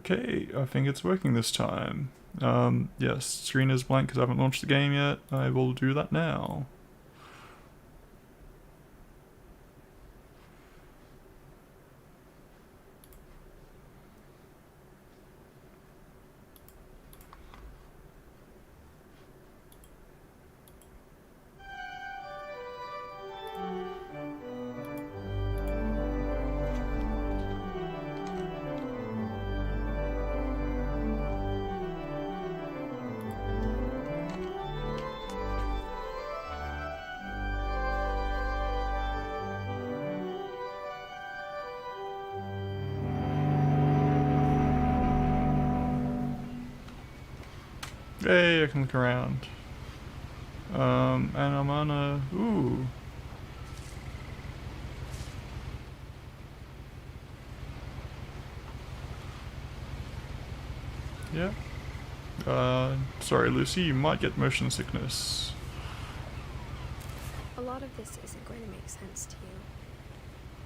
Okay, I think it's working this time. Yes, screen is blank because I haven't launched the game yet. I will do that now. Hey, I can look around. And I'm on a... Ooh. Yeah. Sorry Lucy, you might get motion sickness. A lot of this isn't going to make sense to you,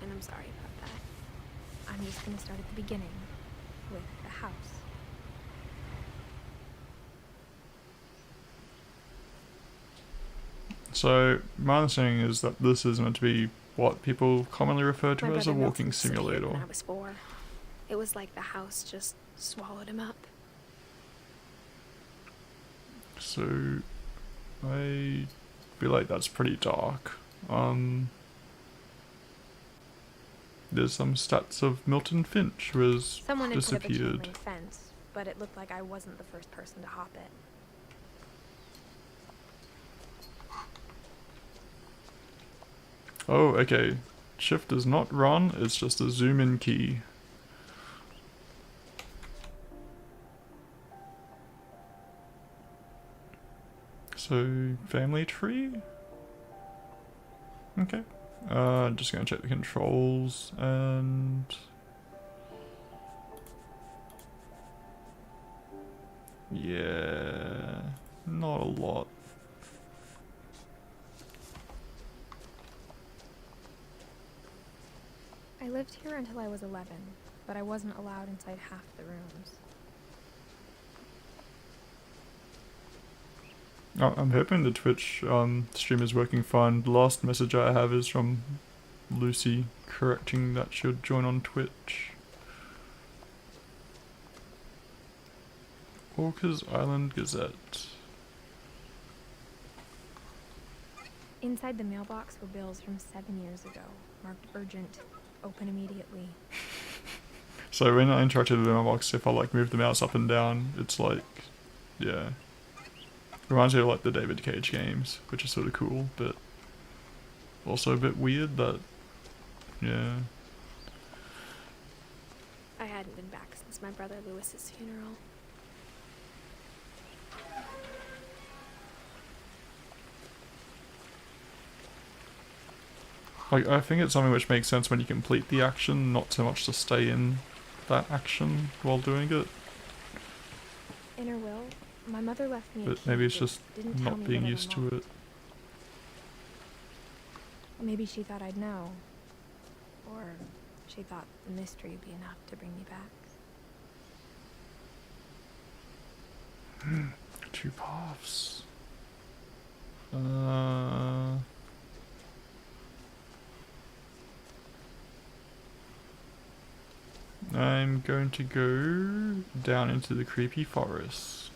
and I'm sorry about that. I'm just going to start at the beginning, with the house. So, my understanding is that this is meant to be what people commonly refer to as a walking simulator. When I was 4. It was like the house just swallowed him up. So, I feel like that's pretty dark. There's some stats of Milton Finch who has Someone had put up a chain disappeared. link fence, but it looked like I wasn't the first person to hop it. Oh, okay. Shift does not run, it's just a zoom in key. So, family tree? Okay. Just gonna check the controls and... Yeah, not a lot. I lived here until I was 11, but I wasn't allowed inside half the rooms. I'm hoping the Twitch stream is working fine. The last message I have is from Lucy correcting that she'll join on Twitch. Orca's Island Gazette. Inside the mailbox were bills from 7 years ago, marked urgent, open immediately. So when I interacted with the mailbox, if I like move the mouse up and down, it's like, yeah. Reminds me of like the David Cage games, which is sort of cool, but also a bit weird that, yeah. I hadn't been back since my brother Lewis's funeral. Like, I think it's something which makes sense when you complete the action, not so much to stay in that action while doing it. Inner will, my mother left me a But key, maybe it's just didn't tell not me being what it used to unlocked. it. Maybe she thought I'd know. Or she thought the mystery would be enough to bring me back. 2 paths. I'm going to go down into the creepy forest.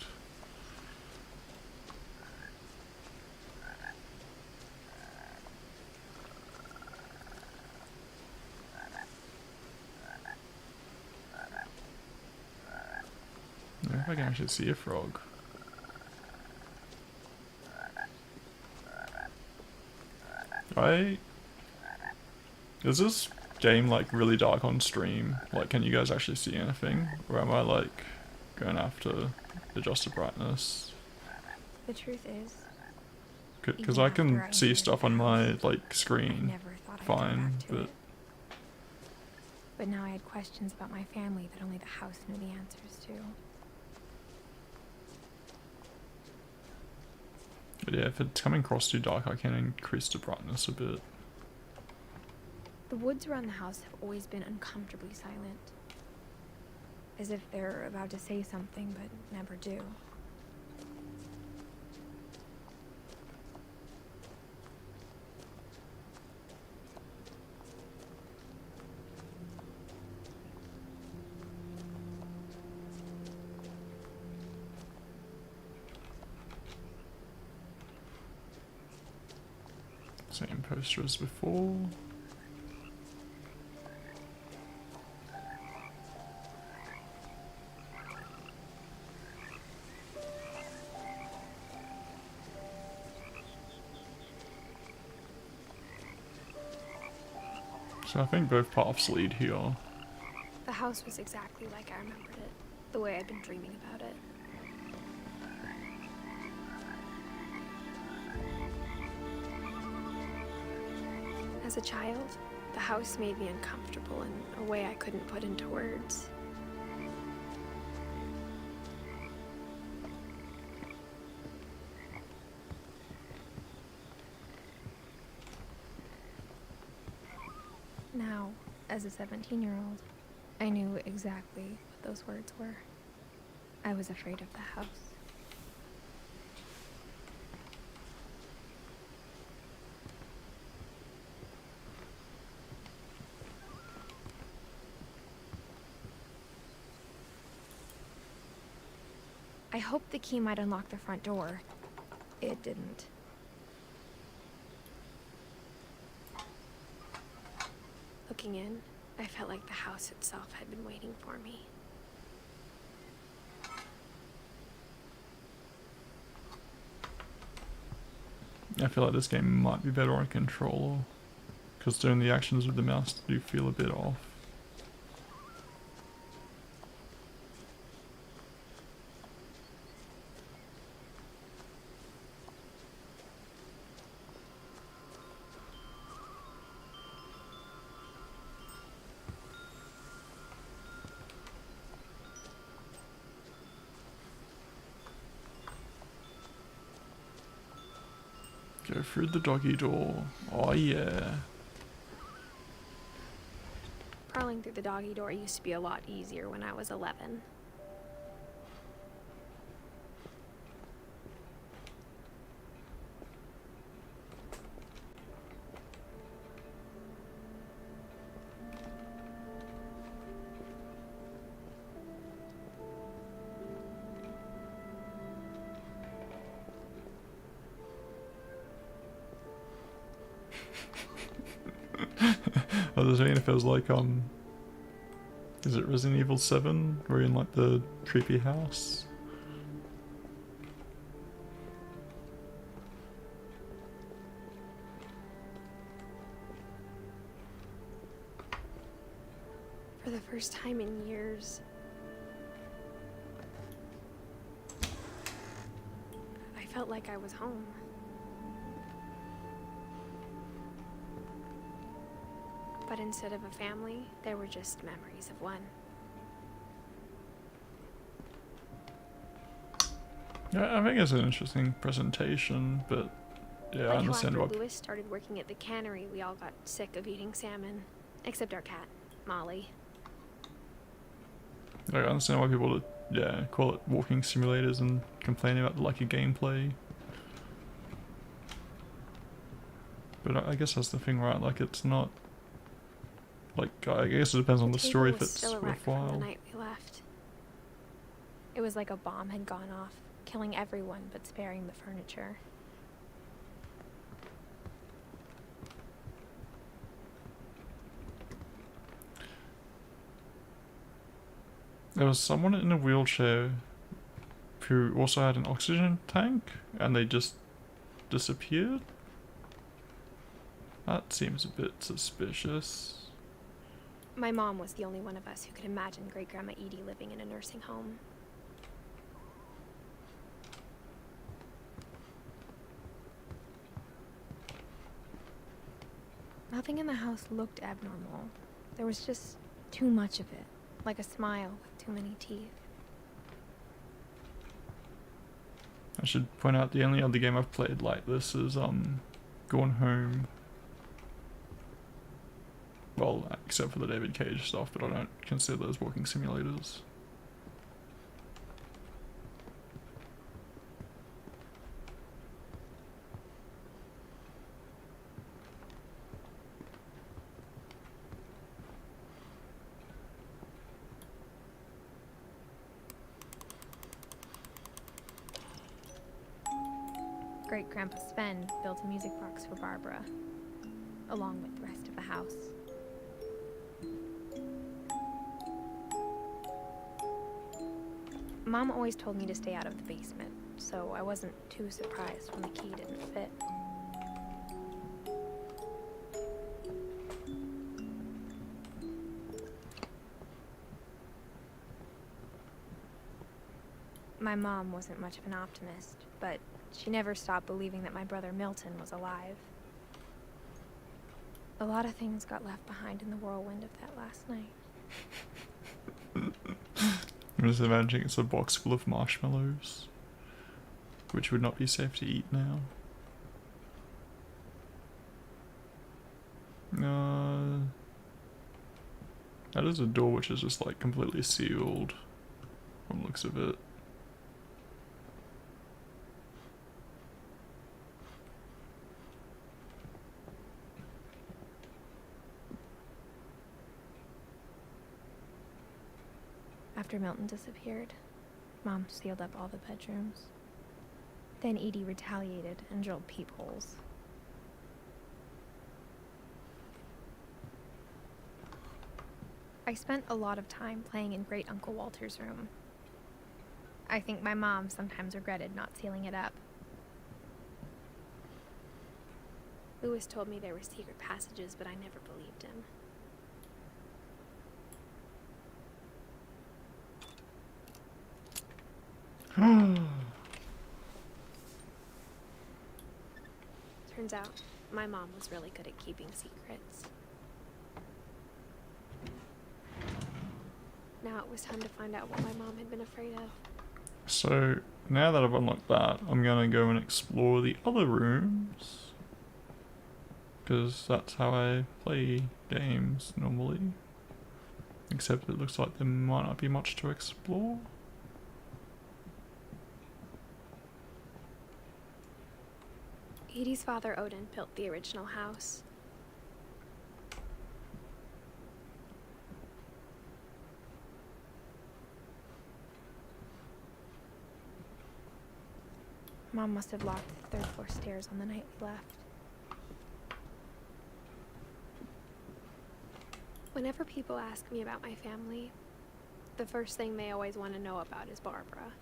I wonder if I can actually see a frog. Is this game like really dark on stream? Like, can you guys actually see anything? Or am I like going to have to adjust the brightness? The truth is, Because even I can after I see inherited stuff the on my house, like I screen never thought I'd go fine, back to but it. But now I had questions about my family that only the house knew the answers to. yeah, if it's coming across too dark, I can increase the brightness a bit. The woods around the house have always been uncomfortably silent. as if they're about to say something but never do. Same poster as before. So I think both paths lead here. The house was exactly like I remembered it, the way I'd been dreaming about it. As a child, the house made me uncomfortable in a way I couldn't put into words. Now, as a 17-year-old, I knew exactly what those words were. I was afraid of the house. I hoped the key might unlock the front door. It didn't. Looking in, I felt like the house itself had been waiting for me. I feel like this game might be better on controller, because doing the actions with the mouse do feel a bit off. Go through the doggy door. Oh yeah. Crawling through the doggy door used to be a lot easier when I was 11. I was thinking if it was like, is it Resident Evil 7? Where you're in like the creepy house? For the first time in years, I felt like I was home. But instead of a family, there were just memories of one. Yeah, I think it's an interesting presentation, but yeah, I Like how understand after what. Lewis started working at the cannery, we all got sick of eating salmon. Except our cat, Molly. I understand why people, yeah, call it walking simulators and complain about the lack of gameplay. But I guess that's the thing, right? Like, it's not. Like, I guess it depends on the story if it's Still a wreck from worthwhile. the night we left. It was like a bomb had gone off, killing everyone but sparing the furniture. There was someone in a wheelchair who also had an oxygen tank, and they just disappeared? That seems a bit suspicious. My mom was the only one of us who could imagine Great-Grandma Edie living in a nursing home. Nothing in the house looked abnormal. There was just too much of it, like a smile with too many teeth. I should point out the only other game I've played like this is Gone Home. Well, except for the David Cage stuff, but I don't consider those walking simulators. Great-Grandpa Sven built a music box for Barbara, along with the rest of the house. Mom always told me to stay out of the basement, so I wasn't too surprised when the key didn't fit. My mom wasn't much of an optimist, but she never stopped believing that my brother Milton was alive. A lot of things got left behind in the whirlwind of that last night. I'm just imagining it's a box full of marshmallows, which would not be safe to eat now. That is a door which is just like completely sealed from the looks of it. After Milton disappeared, Mom sealed up all the bedrooms. Then Edie retaliated and drilled peepholes. I spent a lot of time playing in Great Uncle Walter's room. I think my mom sometimes regretted not sealing it up. Lewis told me there were secret passages, but I never believed him. Turns out, my mom was really good at keeping secrets. Now it was time to find out what my mom had been afraid of. So, now that I've unlocked that, I'm gonna go and explore the other rooms. Because that's how I play games normally. Except it looks like there might not be much to explore. Edie's father, Odin, built the original house. Mom must have locked the third floor stairs on the night we left. Whenever people ask me about my family, the first thing they always want to know about is Barbara.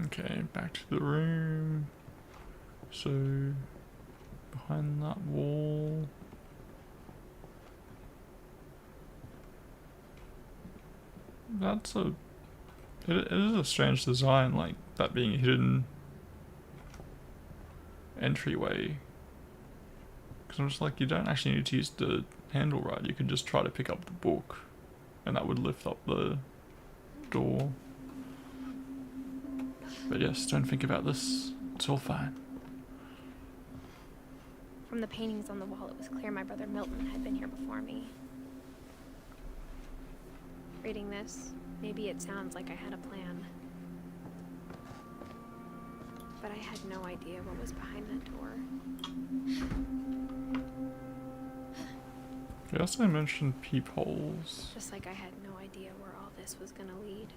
Okay, back to the room. So, behind that wall. That's a... It is a strange design, like that being a hidden entryway. Because I'm just like, you don't actually need to use the handle right, you could just try to pick up the book and that would lift up the door. But yes, don't think about this. It's all fine. From the paintings on the wall, it was clear my brother Milton had been here before me. Reading this, maybe it sounds like I had a plan. But I had no idea what was behind that door. They also mentioned peepholes. Just like I had no idea where all this was gonna lead.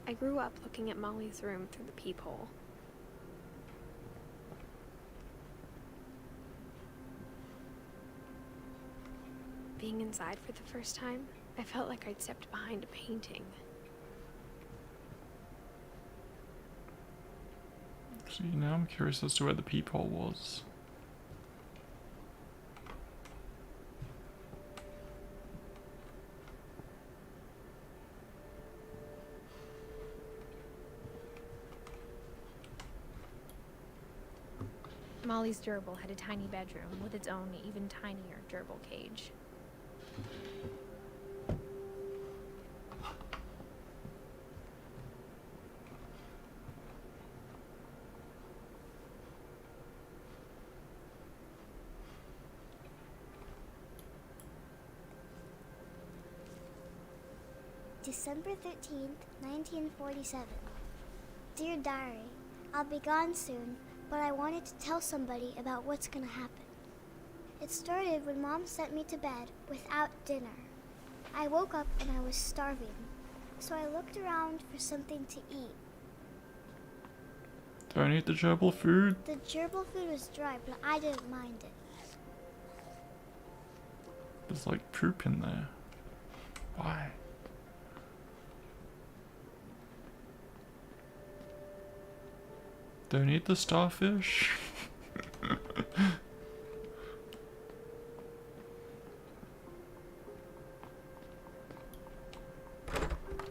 I grew up looking at Molly's room through the peephole. Being inside for the first time, I felt like I'd stepped behind a painting. See, now I'm curious as to where the peephole was. Molly's gerbil had a tiny bedroom with its own even tinier gerbil cage. December 13th, 1947. Dear Diary, I'll be gone soon, but I wanted to tell somebody about what's gonna happen. It started when Mom sent me to bed without dinner. I woke up and I was starving, so I looked around for something to eat. Don't eat the gerbil food. The gerbil food was dry, but I didn't mind it. There's like poop in there. Why? Don't eat the starfish.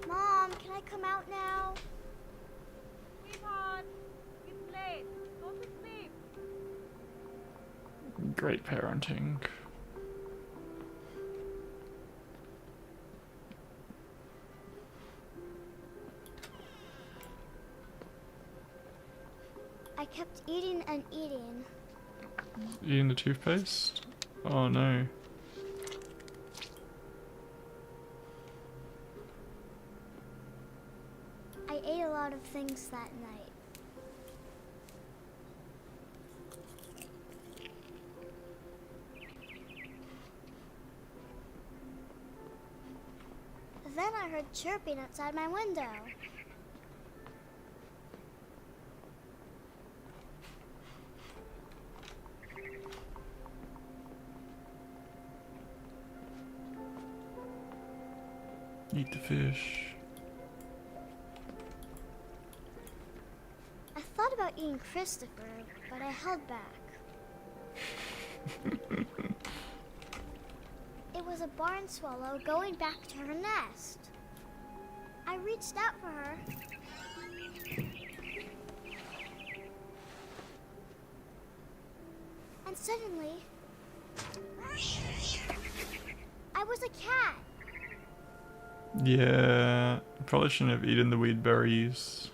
Mom, can I come out now? Sweetheart, it's late. Go to sleep. Great parenting. I kept eating and eating. Eating the toothpaste? Oh no. I ate a lot of things that night. Then I heard chirping outside my window. Eat the fish. I thought about eating Christopher, but I held back. It was a barn swallow going back to her nest. I reached out for her. And suddenly, I was a cat. Yeah, probably shouldn't have eaten the weed berries.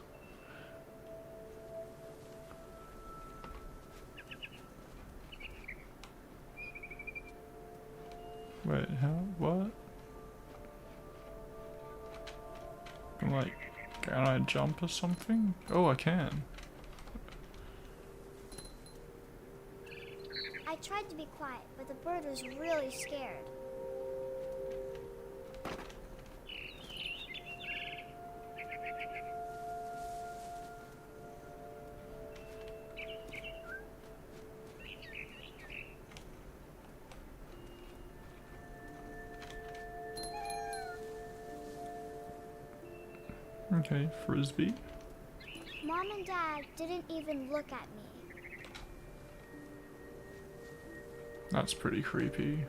Wait, how? What? Can I jump or something? Oh, I can. I tried to be quiet, but the bird was really scared. Okay, frisbee. Mom and Dad didn't even look at me. That's pretty creepy.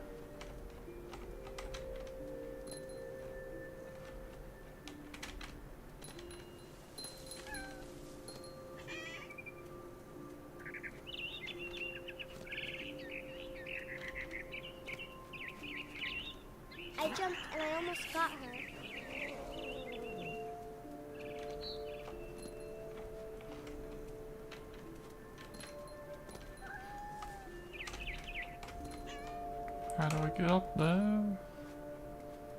I jumped and I almost got her. How do I get up there?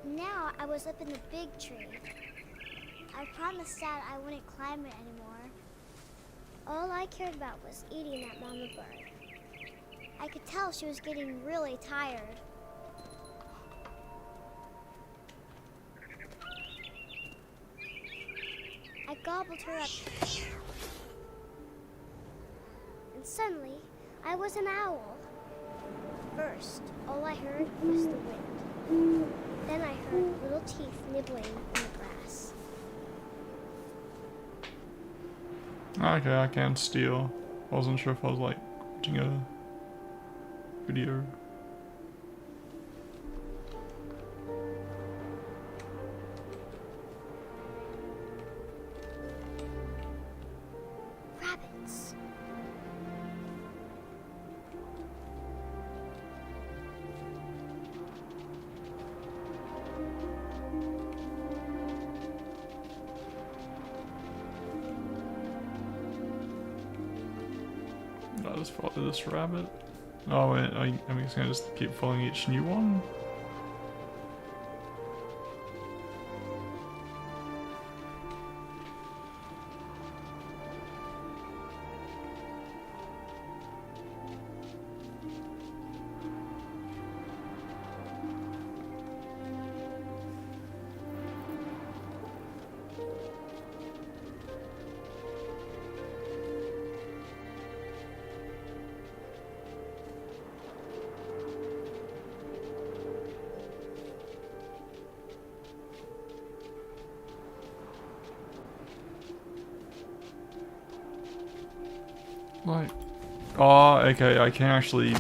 Now I was up in the big tree. I promised Dad I wouldn't climb it anymore. All I cared about was eating that mama bird. I could tell she was getting really tired. I gobbled her up. And suddenly, I was an owl. First, all I heard was the wind. Then I heard little teeth nibbling in the grass. Okay, I can steal. I wasn't sure if I was like watching a video. Rabbits. I just follow this rabbit. Oh wait, I'm just gonna just keep following each new one. Like, oh, okay, I can actually...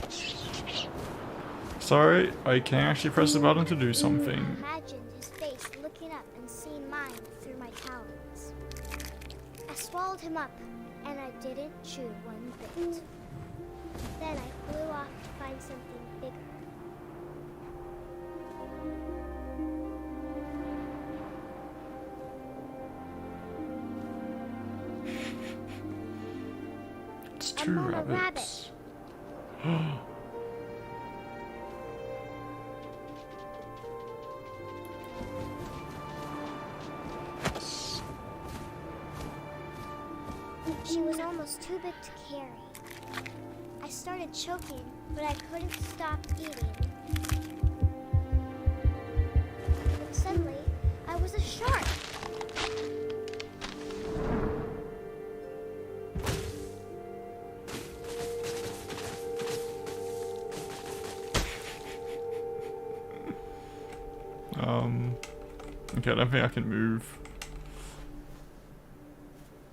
Sorry, I can actually press the button to do I something. imagined his face looking up and seeing mine through my talons. I swallowed him up, and I didn't chew one bit. Then I flew off to find something bigger. It's A two mama rabbits. She was almost too big to carry. I started choking, but I couldn't stop eating. And suddenly, I was a shark. Okay, I don't think I can move.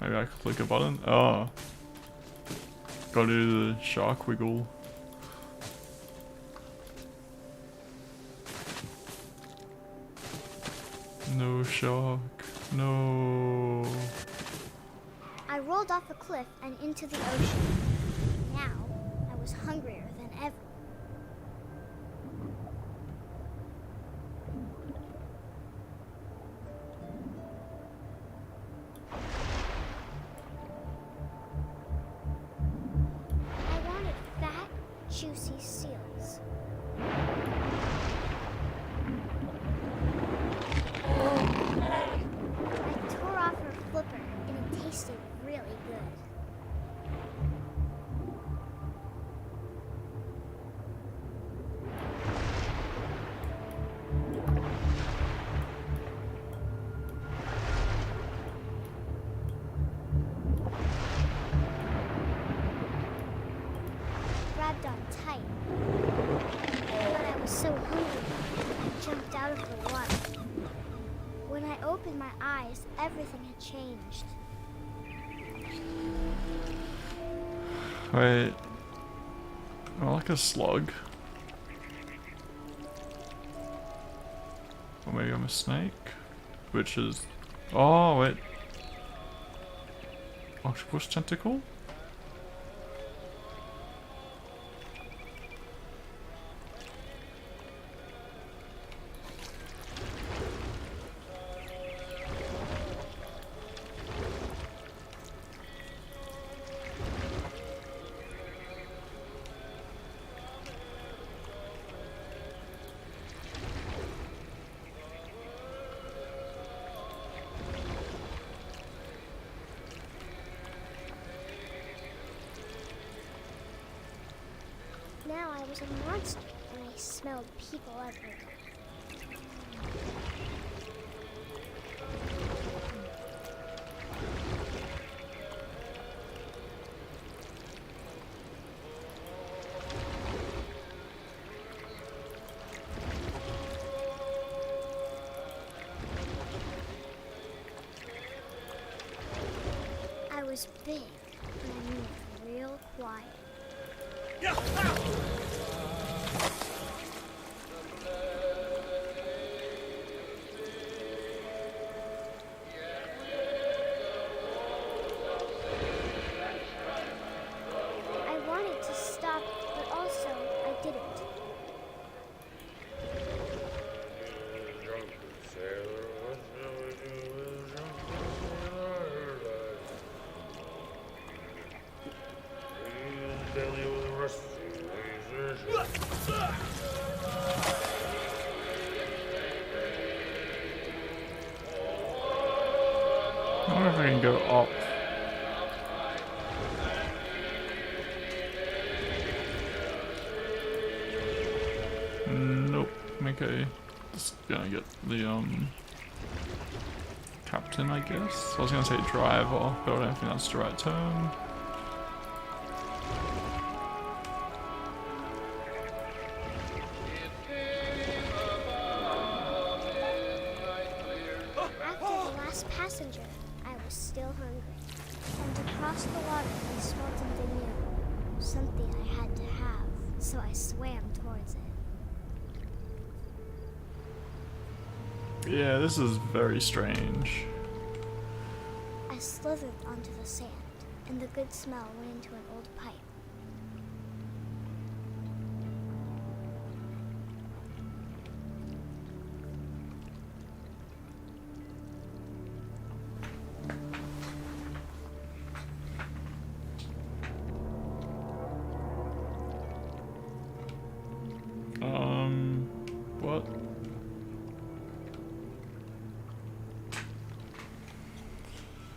Maybe I could click a button? Oh. Gotta do the shark wiggle. No shark. No. I rolled off a cliff and into the ocean. Now, I was hungrier than ever. I wanted fat, juicy seals. I tore off her flipper, and it tasted really good. Grabbed on tight. But I was so hungry, I jumped out of the water. When I opened my eyes, everything had changed. Wait. I like a slug. Or maybe I'm a snake? Which is... Oh, wait. Octopus tentacle? Now I was a monster, and I smelled people everywhere. I was big, and I moved real quiet. I wanted to stop, but also I didn't. I wonder if I can go up. Nope. Okay. Just gonna get the captain, I guess. I was gonna say driver, but I don't think that's the right term. After the last passenger, I was still hungry. And across the water I smelled something new. Something I had to have, so I swam towards it. Yeah, this is very strange. I slithered onto the sand, and the good smell went into an old pipe. What?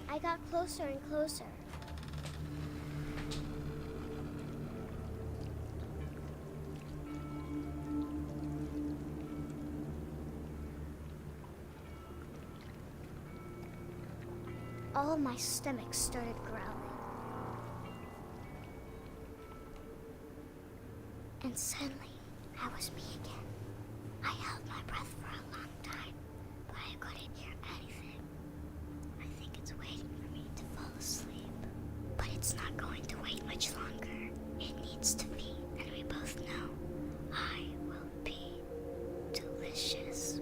I got closer and closer. All of my stomach started growling. And suddenly, I was me again. I held my breath for a long time, but I couldn't hear anything. I think it's waiting for me to fall asleep. But it's not going to wait much longer. It needs to be, and we both know I will be delicious.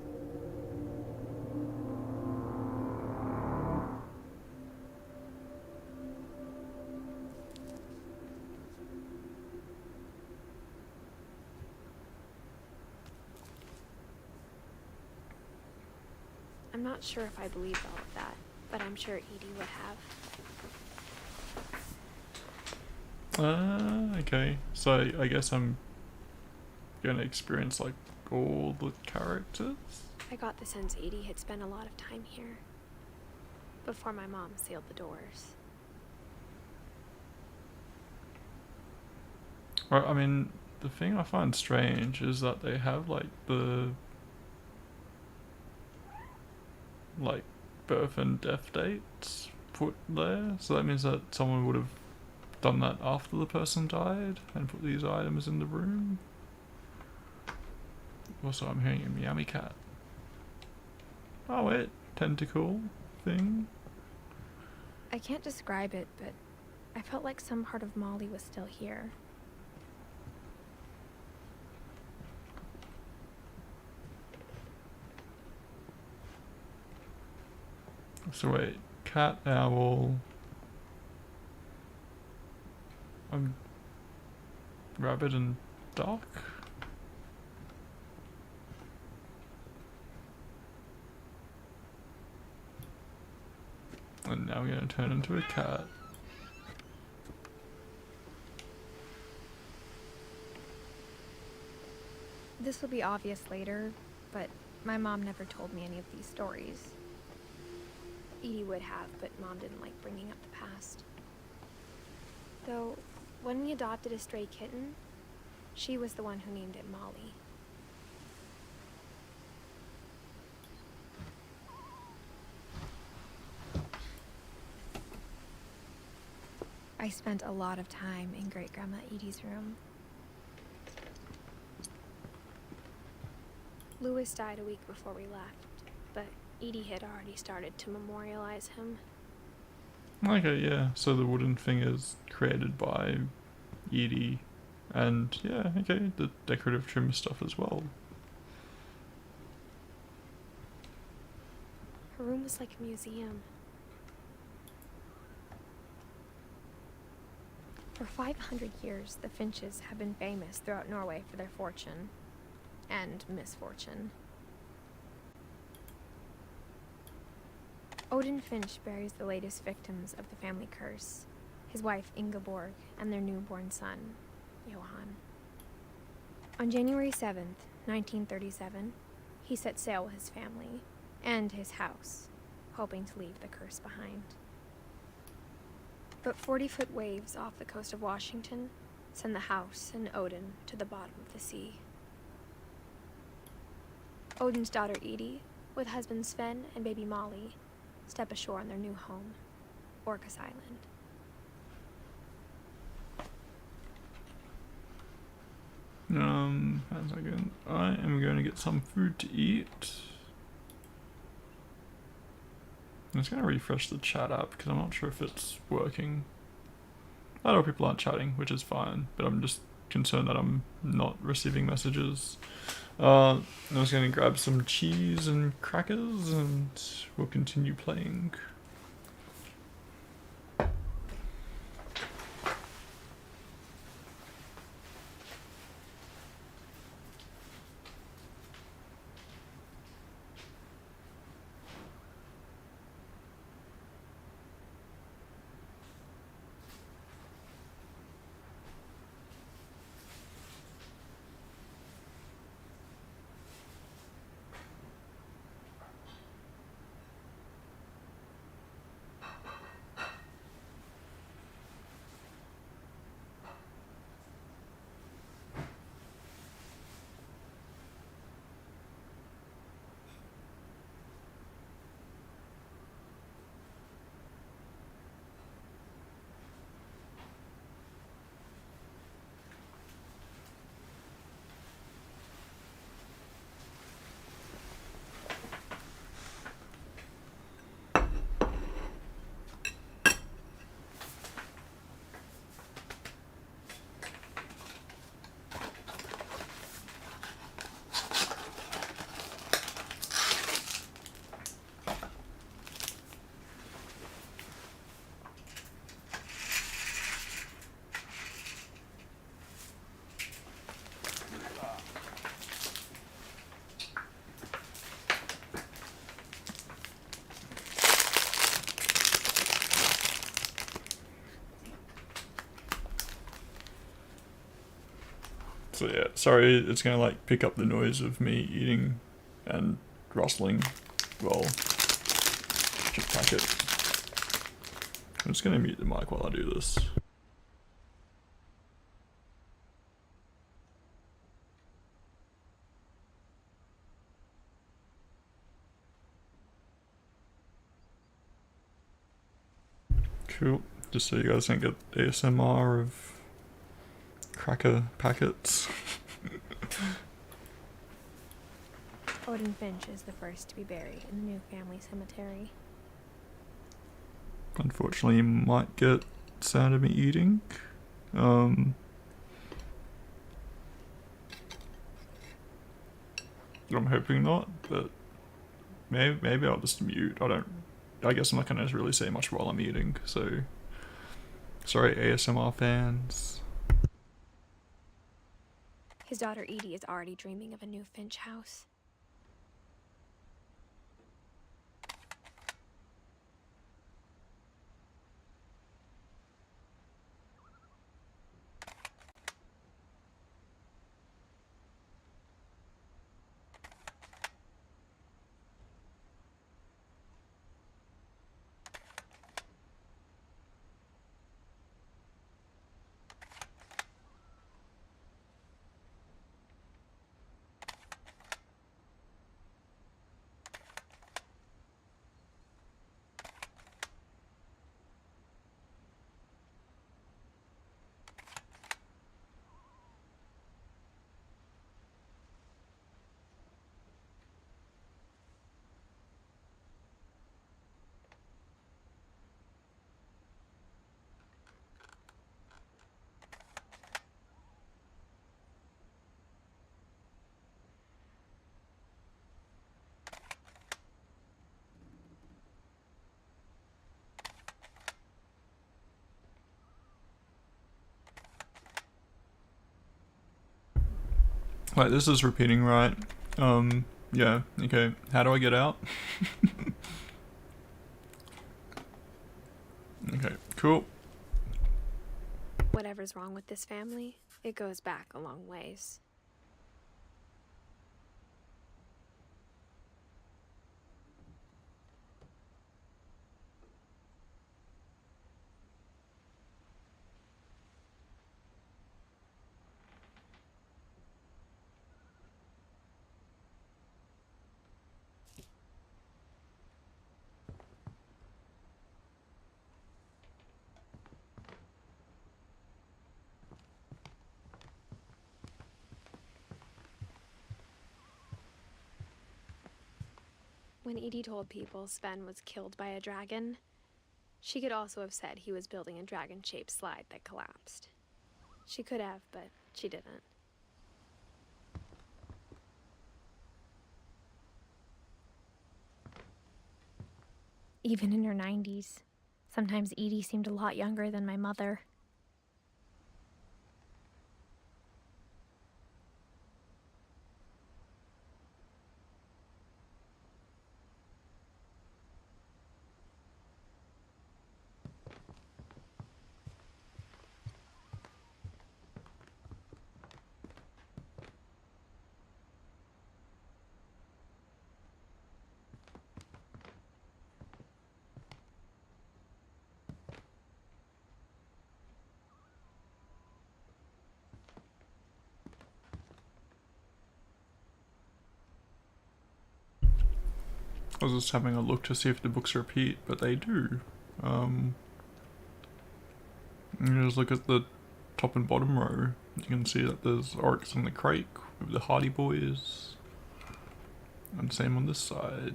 I'm not sure if I believed all of that, but I'm sure Edie would have. Okay. So I guess I'm gonna experience like all the characters. I got the sense Edie had spent a lot of time here before my mom sealed the doors. Right, I mean, the thing I find strange is that they have like the birth and death dates put there, so that means that someone would have done that after the person died and put these items in the room. Also, I'm hearing a meowmy cat. Oh wait, tentacle thing. I can't describe it, but I felt like some part of Molly was still here. So wait, cat, owl, rabbit and duck? And now we're gonna turn into a cat. This will be obvious later, but my mom never told me any of these stories. Edie would have, but Mom didn't like bringing up the past. Though, when we adopted a stray kitten, she was the one who named it Molly. I spent a lot of time in Great Grandma Edie's room. Louis died a week before we left, but Edie had already started to memorialize him. Okay, yeah, so the wooden thing is created by Edie, and yeah, okay, the decorative trim stuff as well. Her room was like a museum. For 500 years, the Finches have been famous throughout Norway for their fortune and misfortune. Odin Finch buries the latest victims of the family curse, his wife Ingeborg and their newborn son, Johan. On January 7th, 1937, he set sail with his family and his house, hoping to leave the curse behind. But 40-foot waves off the coast of Washington send the house and Odin to the bottom of the sea. Odin's daughter Edie, with husband Sven and baby Molly, step ashore on their new home, Orcas Island. Hang on a second. I am going to get some food to eat. I'm just gonna refresh the chat app because I'm not sure if it's working. I know people aren't chatting, which is fine, but I'm just concerned that I'm not receiving messages. I'm just gonna grab some cheese and crackers and we'll continue playing. So yeah, sorry, it's gonna like pick up the noise of me eating and rustling while just pack it. I'm just gonna mute the mic while I do this. Cool, just so you guys don't get ASMR of cracker packets. Odin Finch is the first to be buried in the new family cemetery. Unfortunately, you might get sound of me eating. I'm hoping not, but maybe I'll just mute. I guess I'm not gonna really say much while I'm eating, so sorry ASMR fans. His daughter Edie is already dreaming of a new Finch house. Wait, this is repeating, right? Yeah, okay. How do I get out? Okay, cool. Whatever's wrong with this family, it goes back a long ways. When Edie told people Sven was killed by a dragon, she could also have said he was building a dragon-shaped slide that collapsed. She could have, but she didn't. Even in her 90s, sometimes Edie seemed a lot younger than my mother. I was just having a look to see if the books repeat, but they do. You just look at the top and bottom row. You can see that there's Oryx and the Crake with the Hardy Boys. And same on this side.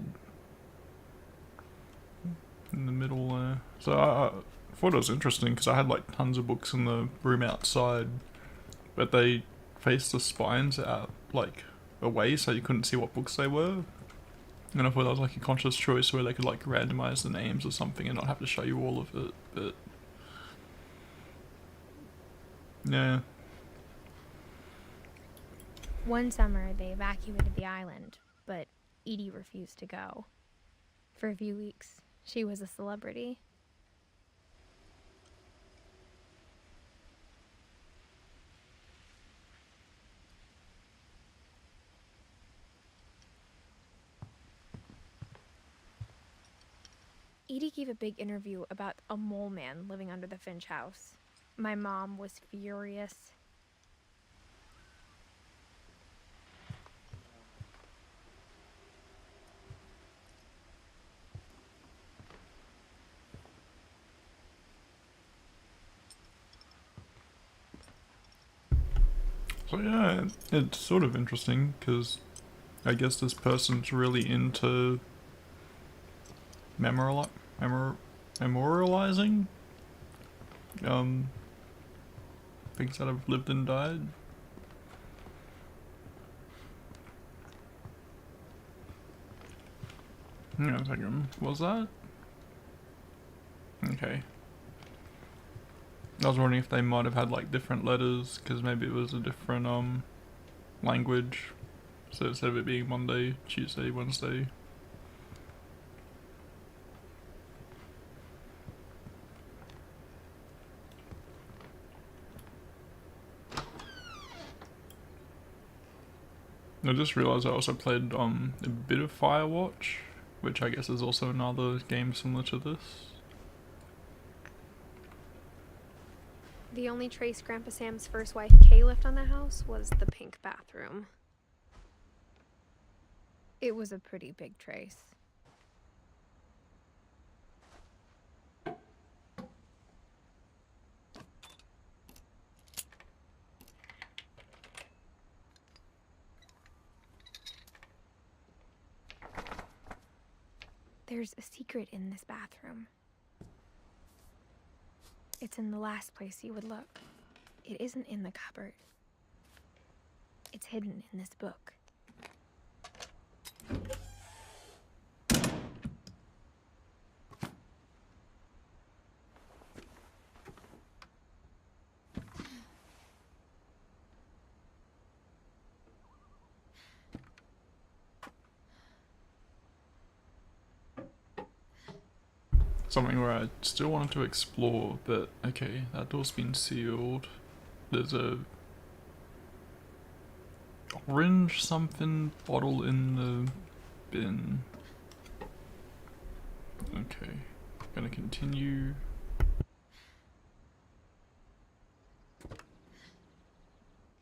In the middle there. So I thought it was interesting because I had like tons of books in the room outside, but they faced the spines out like away so you couldn't see what books they were. And I thought that was like a conscious choice where they could like randomize the names or something and not have to show you all of it, but yeah. One summer, they evacuated the island, but Edie refused to go. For a few weeks, she was a celebrity. Edie gave a big interview about a mole man living under the Finch house. My mom was furious. So yeah, it's sort of interesting because I guess this person's really into memorializing things that have lived and died. Hang on a second, what was that? Okay. I was wondering if they might have had like different letters, because maybe it was a different language. So instead of it being Monday, Tuesday, Wednesday. I just realised I also played a bit of Firewatch, which I guess is also another game similar to this. The only trace Grandpa Sam's first wife Kay left on the house was the pink bathroom. It was a pretty big trace. There's a secret in this bathroom. It's in the last place you would look. It isn't in the cupboard. It's hidden in this book. Something where I still wanted to explore, but okay, that door's been sealed. There's a orange something bottle in the bin. Okay, gonna continue.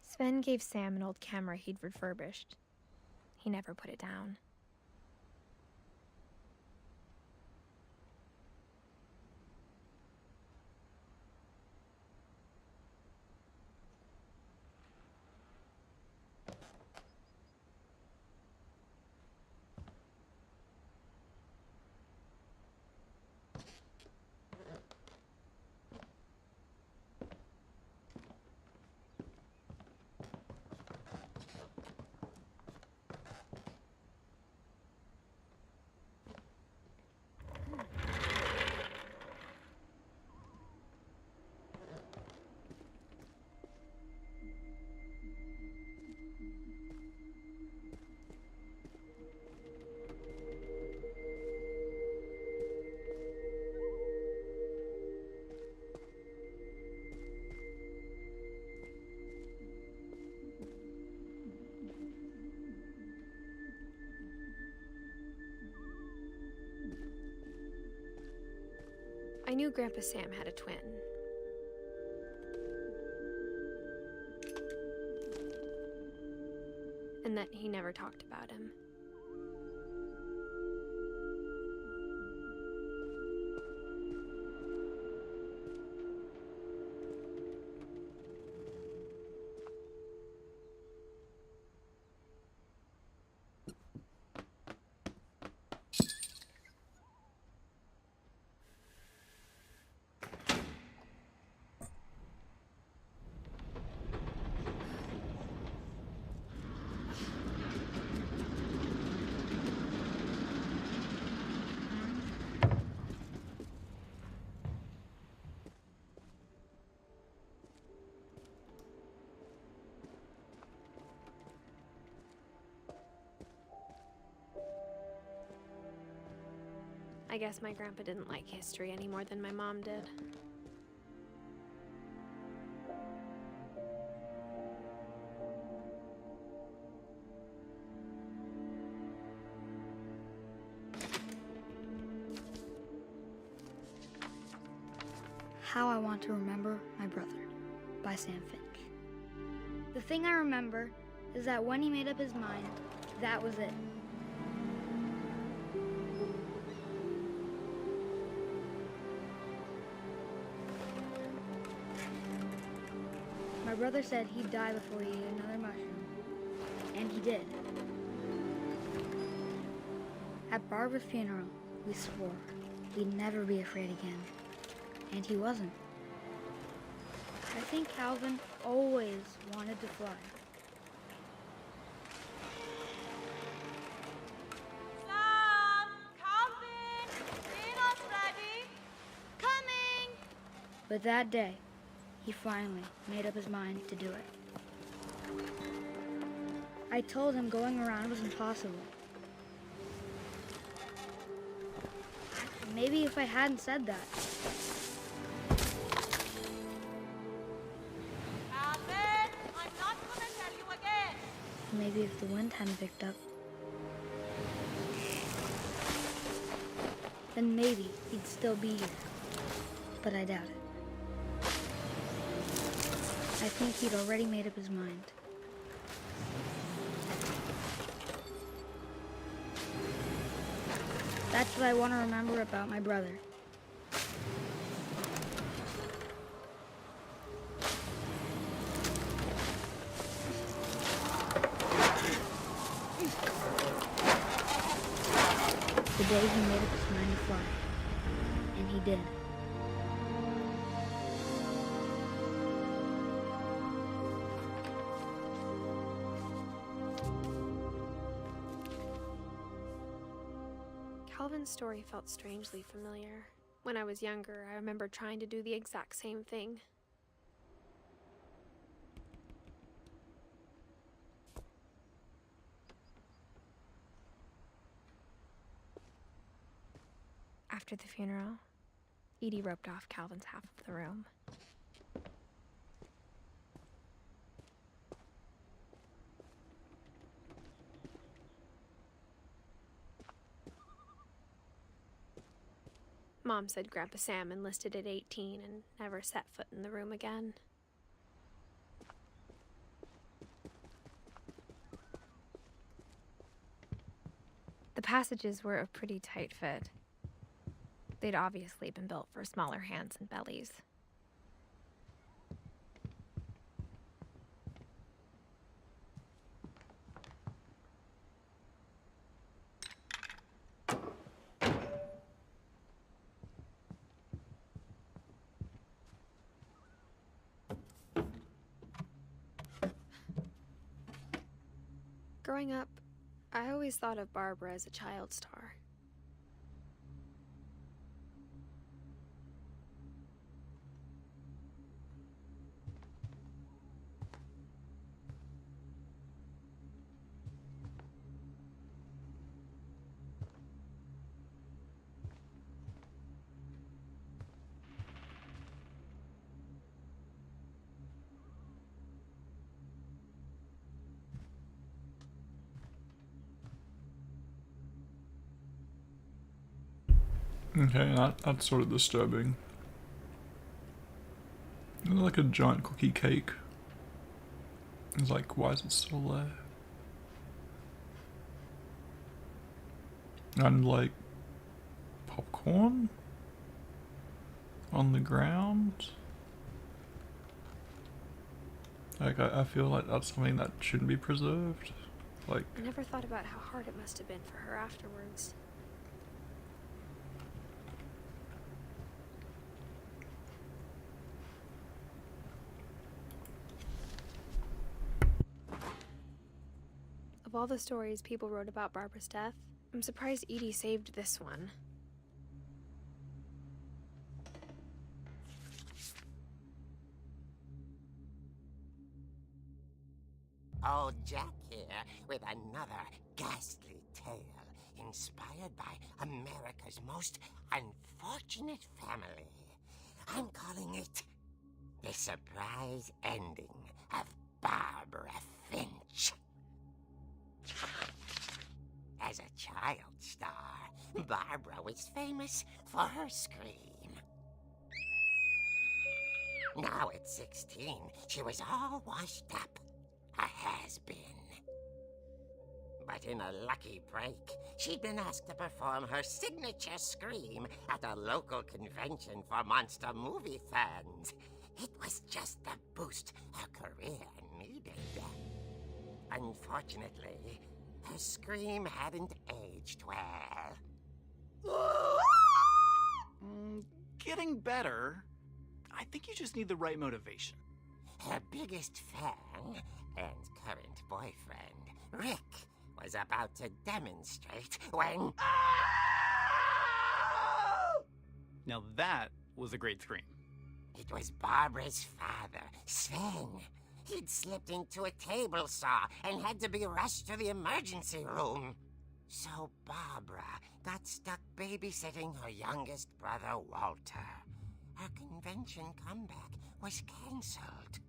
Sven gave Sam an old camera he'd refurbished. He never put it down. I knew Grandpa Sam had a twin. And that he never talked about him. I guess my grandpa didn't like history any more than my mom did. How I Want to Remember My Brother by Sam Finch. The thing I remember is that when he made up his mind, that was it. My brother said he'd die before he ate another mushroom, and he did. At Barbara's funeral, we swore we'd never be afraid again, and he wasn't. I think Calvin always wanted to fly. Sam! Calvin! Dinner's ready! Coming! But that day, he finally made up his mind to do it. I told him going around was impossible. Maybe if I hadn't said that, Calvin! I'm not gonna tell you again! maybe if the wind hadn't picked up, then maybe he'd still be here. But I doubt it. I think he'd already made up his mind. That's what I want to remember about my brother. The day he made up his mind to fly. And he did. Calvin's story felt strangely familiar. When I was younger, I remember trying to do the exact same thing. After the funeral, Edie roped off Calvin's half of the room. Mom said Grandpa Sam enlisted at 18 and never set foot in the room again. The passages were a pretty tight fit. They'd obviously been built for smaller hands and bellies. Growing up, I always thought of Barbara as a child star. Okay, that's sort of disturbing. It's like a giant cookie cake. It's like, why is it still there? And like popcorn on the ground. Like I feel like that's something that shouldn't be preserved. Like, I never thought about how hard it must have been for her afterwards. Of all the stories people wrote about Barbara's death, I'm surprised Edie saved this one. Old Jack here with another ghastly tale inspired by America's most unfortunate family. I'm calling it The Surprise Ending of Barbara Finch. As a child star, Barbara was famous for her scream. Now at 16, she was all washed up. A has-been. But in a lucky break, she'd been asked to perform her signature scream at a local convention for monster movie fans. It was just the boost her career needed. Unfortunately, her scream hadn't aged well. Getting better. I think you just need the right motivation. Her biggest fan and current boyfriend, Rick, was about to demonstrate when... Now that was a great scream. It was Barbara's father, Sven. He'd slipped into a table saw and had to be rushed to the emergency room. So Barbara got stuck babysitting her youngest brother, Walter. Her convention comeback was cancelled.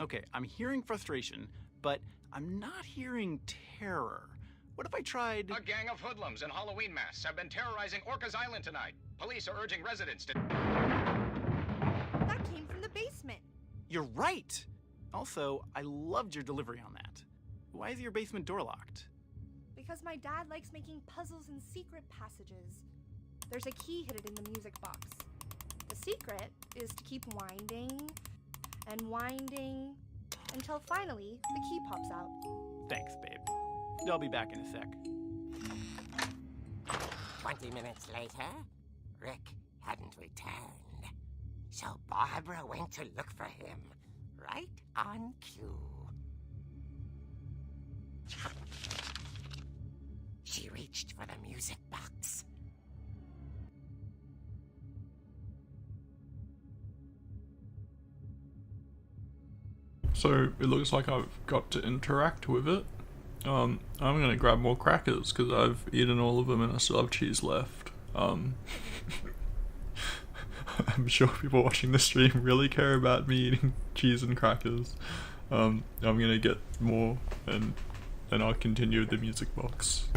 Okay, I'm hearing frustration, but I'm not hearing terror. What if I tried... A gang of hoodlums in Halloween masks have been terrorizing Orcas Island tonight. Police are urging residents to... That came from the basement. You're right! Also, I loved your delivery on that. Why is your basement door locked? Because my dad likes making puzzles and secret passages. There's a key hidden in the music box. The secret is to keep winding and winding until finally the key pops out. Thanks, babe. I'll be back in a sec. 20 minutes later, Rick hadn't returned. So Barbara went to look for him, right on cue. She reached for the music box. so it looks like I've got to interact with it. I'm gonna grab more crackers because I've eaten all of them and I still have cheese left. I'm sure people watching this stream really care about me eating cheese and crackers. I'm gonna get more and then I'll continue with the music box.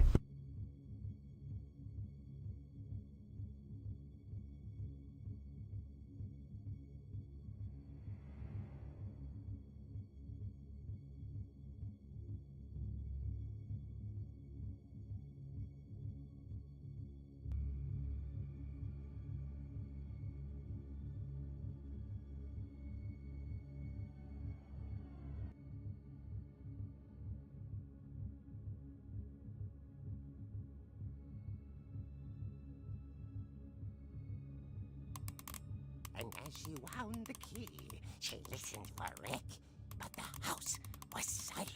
And as she wound the key, she listened for Rick, but the house was silent.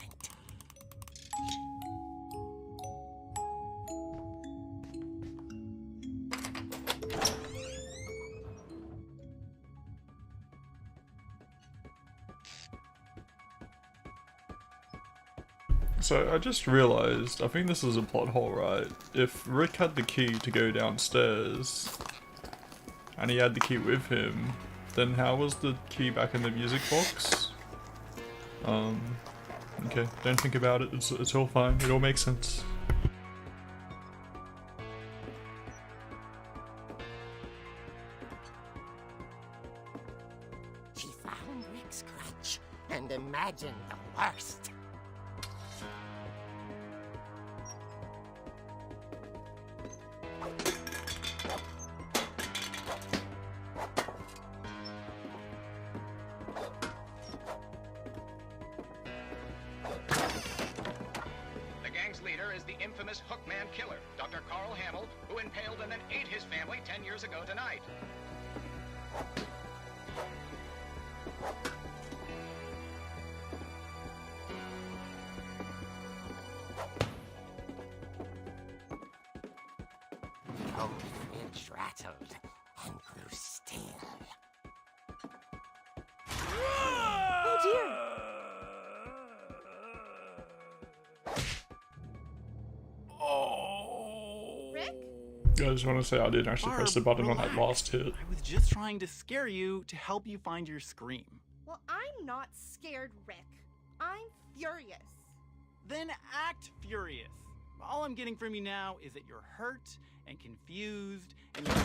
So I just realized, I think this is a plot hole, right? If Rick had the key to go downstairs, and he had the key with him, then how was the key back in the music box? Okay, don't think about it, it's all fine, it all makes sense. She found Rick's crutch and imagined the worst. The gang's leader is the infamous Hookman killer, Dr. Carl Hamill, who impaled and then ate his family 10 years ago tonight. Old Finch rattled and grew still. Oh dear! Rick? I just want to say I didn't actually press the button on that Relax. last hit. I was just trying to scare you to help you find your scream. Well, I'm not scared, Rick. I'm furious. Then act furious. All I'm getting from you now is that you're hurt and confused and you're...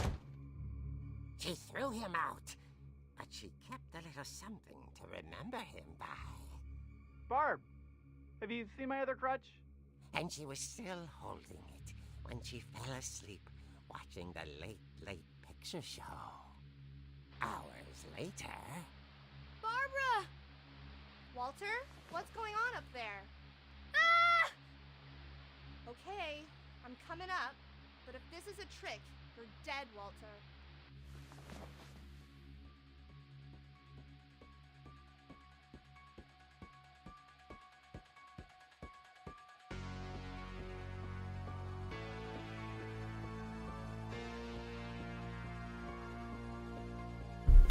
She threw him out, but she kept a little something to remember him by. Barb, have you seen my other crutch? And she was still holding it when she fell asleep watching the late picture show. Hours later... Barbara! Walter, what's going on up there? Ah! Okay, I'm coming up, but if this is a trick, you're dead, Walter.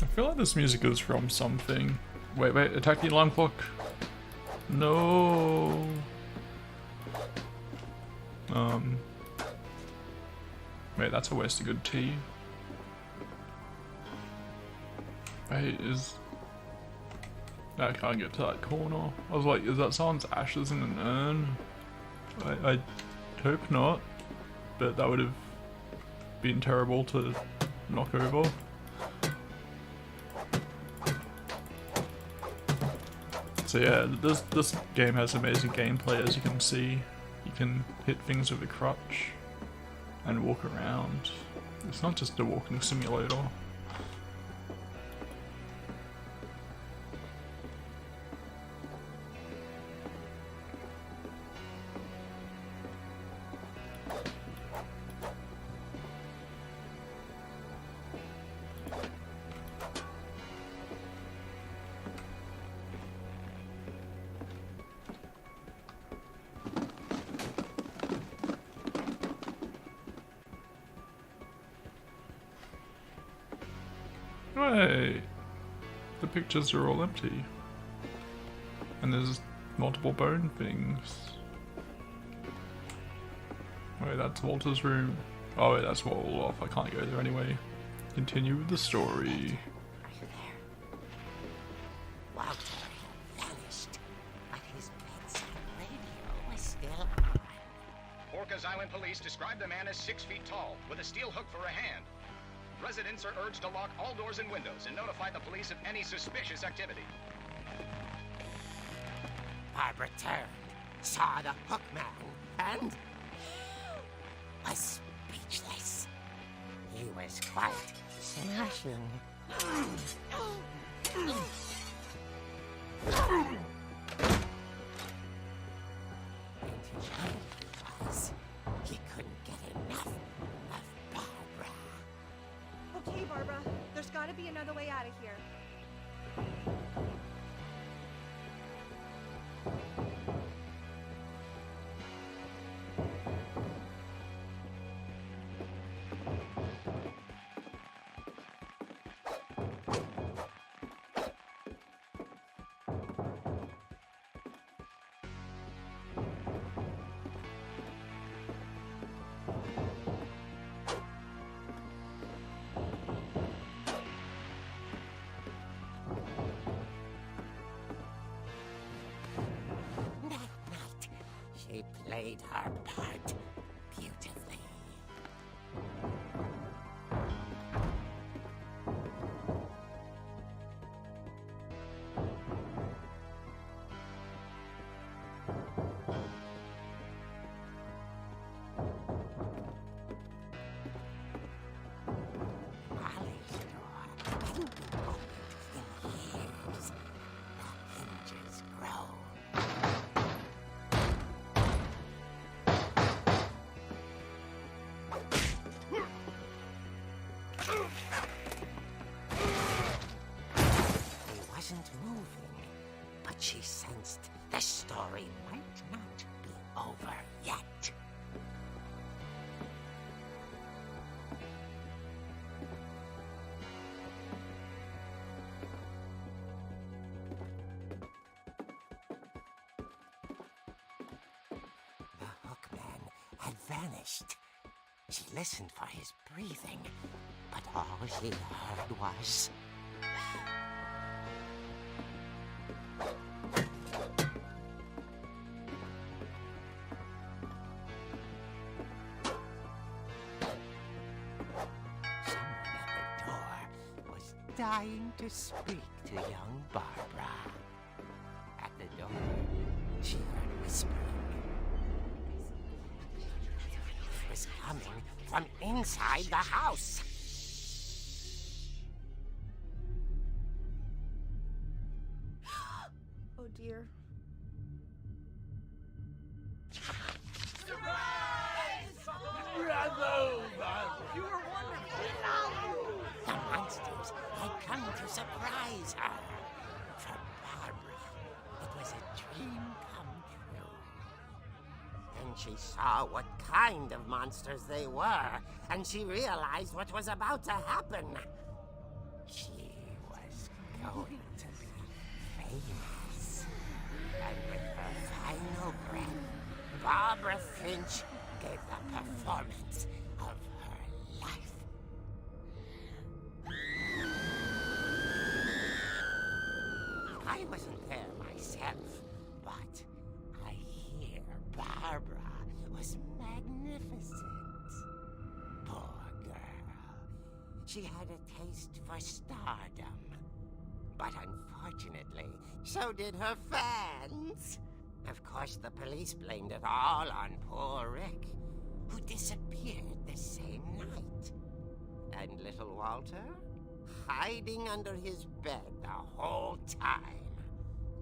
I feel like this music is from something. Wait, attack the alarm clock. No. Wait, that's a waste of good tea. Wait, I can't get to that corner. I was like, is that someone's ashes in an urn? I hope not, but that would have been terrible to knock over. So yeah, this game has amazing gameplay, as you can see. You can hit things with a crutch and walk around. It's not just a walking simulator. Wait, the pictures are all empty. And there's multiple bone things. Wait, that's Walter's room. Oh wait, that's walled off, I can't go there anyway. Continue with the story. Are you there? Walter had vanished, but his bedside radio was still on. Orcas Island police describe the man as 6 feet tall, with a steel hook for a hand. Residents are urged to lock all doors and windows and notify the police of any suspicious activity. Barbara turned, saw the hook man, and was speechless. He was quite smashing. And his hand was, he couldn't get enough of Barbara. Okay, Barbara, there's gotta be another way out of here. played her part beautifully. Molly's door hadn't been opened in years. The hinges groan. He wasn't moving, but she sensed the story might not be over yet. The hookman had vanished. She listened for his breathing, but all she heard was... Someone at the door was dying to speak to young Barbara. At the door, she heard whispering. It was coming from inside the house. Oh dear. The monsters had come to surprise her. For Barbara, it was a dream come true. Then she saw what kind of monsters they were, and she realized what was about to happen. She was going to be famous. And with her final breath, Barbara Finch gave the performance of her life. I wasn't there myself, but I hear Barbara was magnificent. Poor girl. She had a taste for stardom. But unfortunately, so did her fans. Of course, the police blamed it all on poor Rick, who disappeared the same night. And little Walter? Hiding under his bed the whole time.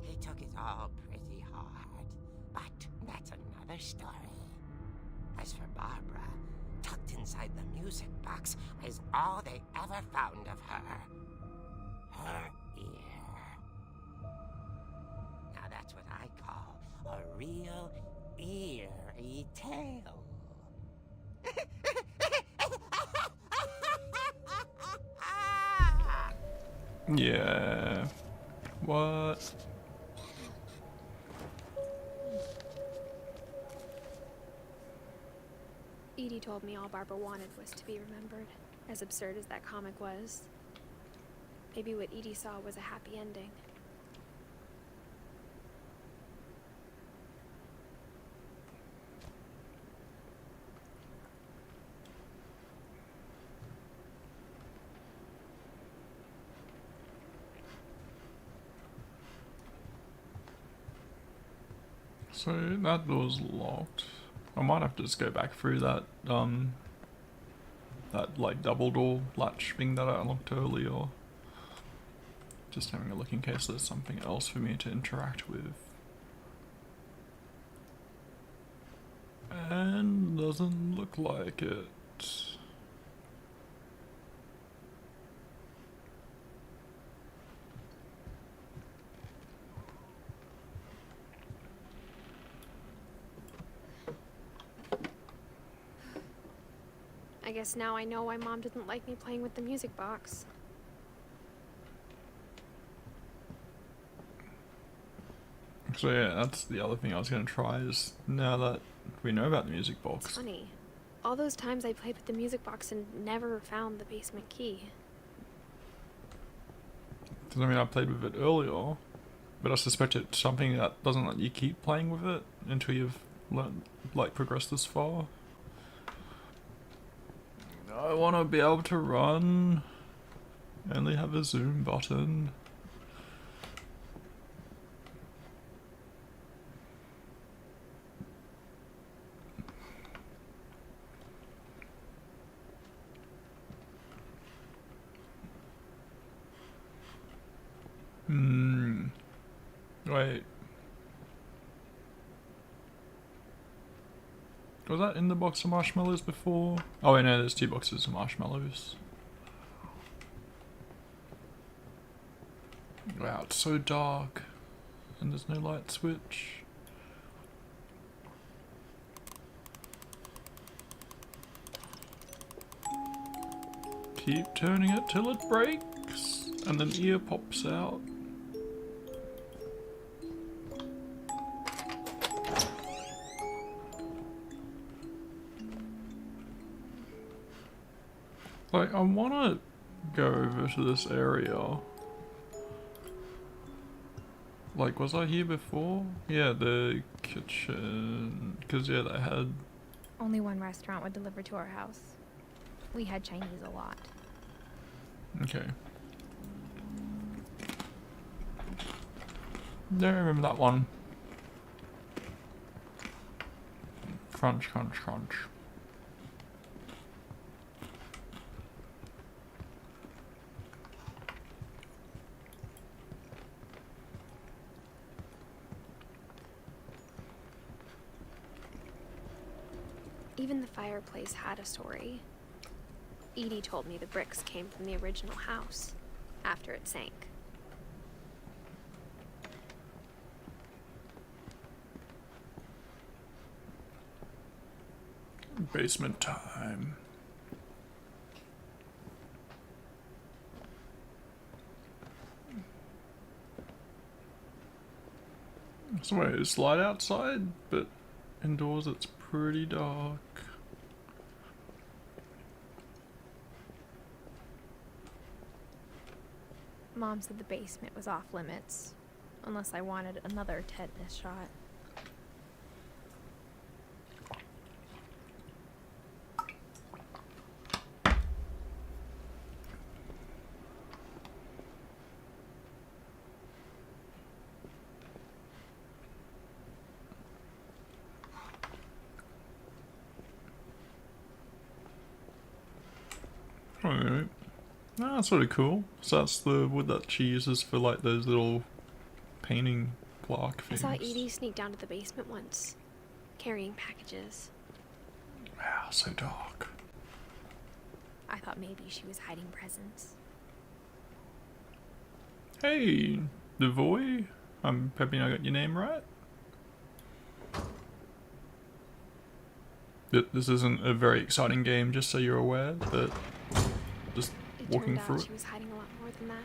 He took it all pretty hard, but that's another story. As for Barbara, tucked inside the music box is all they ever found of her. Her ear. Now that's what I call a real eerie tale. Yeah. What? Edie told me all Barbara wanted was to be remembered, as absurd as that comic was. Maybe what Edie saw was a happy ending. So that door's locked. I might have to just go back through that that like double door latch thing that I unlocked earlier. Just having a look in case there's something else for me to interact with. And doesn't look like it. I guess now I know why Mom didn't like me playing with the music box. So yeah, that's the other thing I was going to try is now that we know about the music box. It's funny. All those times I played with the music box and never found the basement key. Because I mean, I played with it earlier, but I suspect it's something that doesn't let you keep playing with it until you've like progress this far. I want to be able to run. Only have a zoom button. Wait. Was that in the box of marshmallows before? Oh wait, no, there's 2 boxes of marshmallows. Wow, it's so dark. And there's no light switch. Keep turning it till it breaks. And an ear pops out. Like, I wanna go over to this area. Like, was I here before? Yeah, the kitchen. Because, yeah, they had... Only one restaurant would deliver to our house. We had Chinese a lot. Okay. Yeah, I remember that one. Crunch, crunch, crunch. Even the fireplace had a story. Edie told me the bricks came from the original house, after it sank. Basement time. So wait, it's light outside, but indoors it's pretty dark. Mom said the basement was off limits, unless I wanted another tetanus shot. Alright. Ah, that's sort of cool. So that's the wood that she uses for like those little painting block things. I saw Edie sneak down to the basement once, carrying packages. Wow, so dark. I thought maybe she was hiding presents. Hey, Devoy. I'm hoping I got your name right. This isn't a very exciting game, just so you're aware, but just walking through it. She was hiding a lot more than that.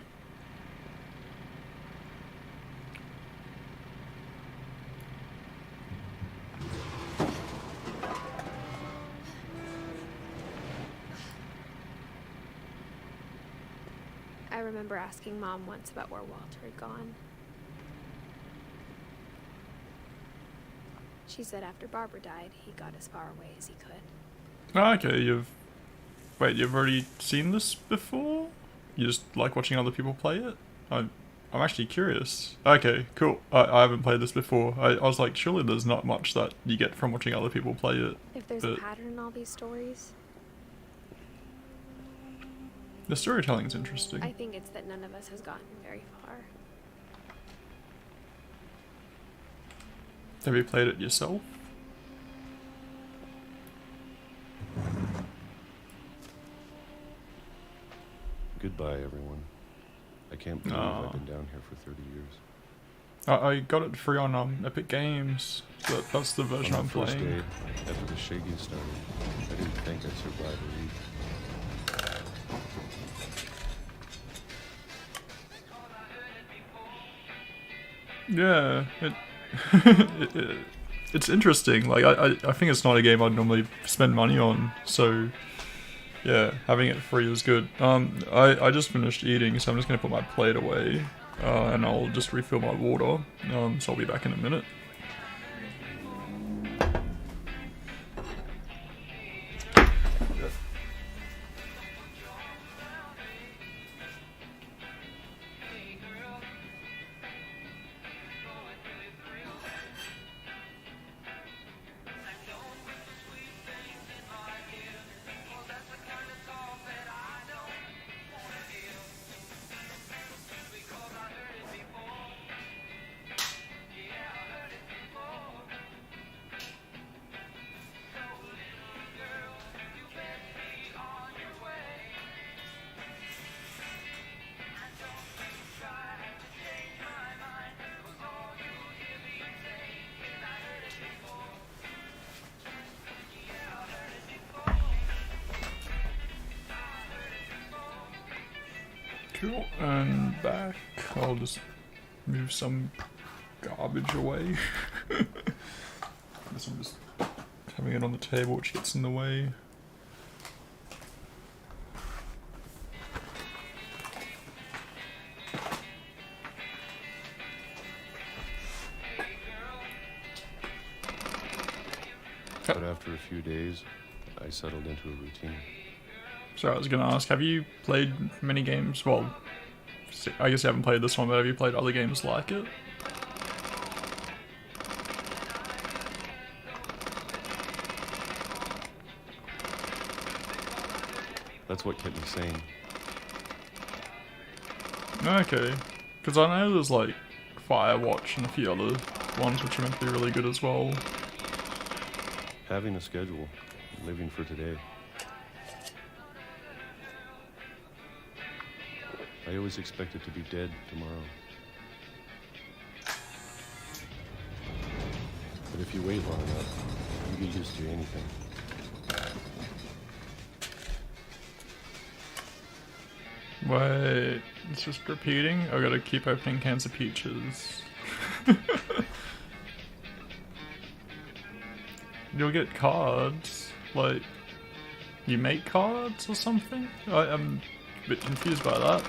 I remember asking Mom once about where Walter had gone. She said after Barbara died, he got as far away as he could. Okay, you've already seen this before? You just like watching other people play it? I'm actually curious. Okay, cool. I haven't played this before. I was like, surely there's not much that you get from watching other people play it. If there's a pattern in all these stories, the storytelling's interesting. I think it's that none of us has gotten very far. Have you played it yourself? Goodbye, everyone. I can't believe I've been down here for 30 years. I got it free on Epic Games. So that's the version I'm playing. On the first day, after the shaking started, I didn't think I'd survive a week. Yeah, it's interesting. Like I think it's not a game I'd normally spend money on. So yeah, having it free is good. I just finished eating, so I'm just gonna put my plate away, and I'll just refill my water. So I'll be back in a minute. Cool, and back. I'll just move some garbage away. Guess I'm just having it on the table, which gets in the way. But after a few days, I settled into a routine. So I was gonna ask, have you played many games? Well, I guess you haven't played this one, but have you played other games like it? That's what kept me sane. Okay, because I know there's like Firewatch and a few other ones which are meant to be really good as well. Having a schedule, living for today. I always expected to be dead tomorrow. But if you wait long enough, you get used to anything. Wait, it's just repeating? I gotta keep opening cans of peaches. You'll get cards. Like, you make cards or something? I'm a bit confused by that.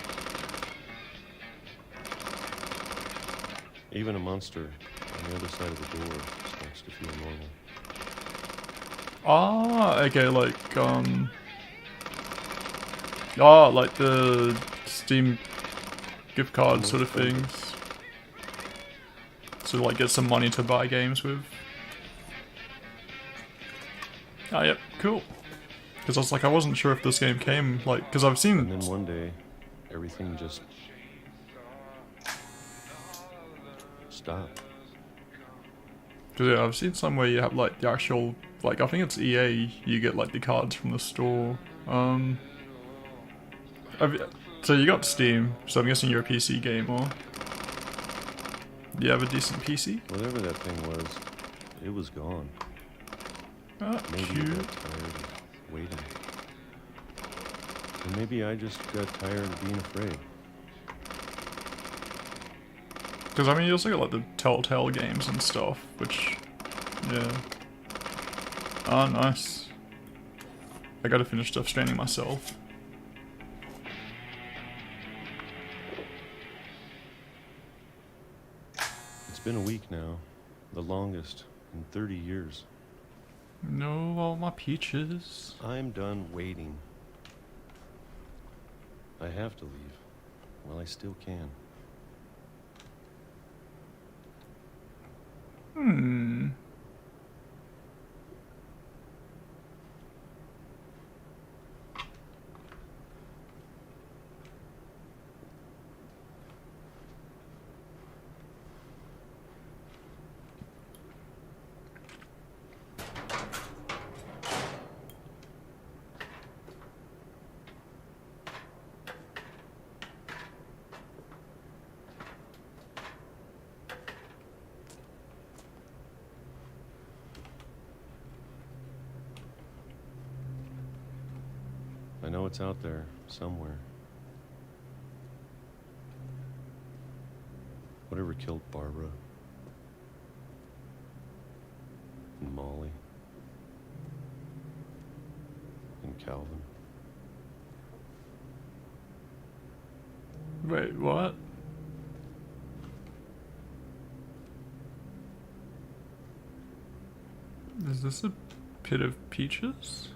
Even a monster on the other side of the door starts to feel normal. Ah, okay, like, ah, like the Steam gift card sort of things. So, like, get some money to buy games with. Ah, yep, cool. Because I was like, I wasn't sure if this game came, like, because I've seen... And then one day, everything just stopped. Because, yeah, I've seen some where you have, like, the actual, like, I think it's EA, you get, like, the cards from the store. So you got Steam, so I'm guessing you're a PC gamer. Do you have a decent PC? Whatever that thing was, it was gone. Ah, Maybe cute. you got tired of waiting. Or maybe I just got tired of being afraid. Because, I mean, you also got, like, the Telltale games and stuff, which, yeah. Ah, nice. I gotta finish Death Stranding myself. It's been a week now, the longest in 30 years. No, all my peaches. I'm done waiting. I have to leave. Well, I still can. Hmm. I know it's out there, somewhere. Whatever killed Barbara. And Molly. And Calvin. Wait, what? Is this a pit of peaches?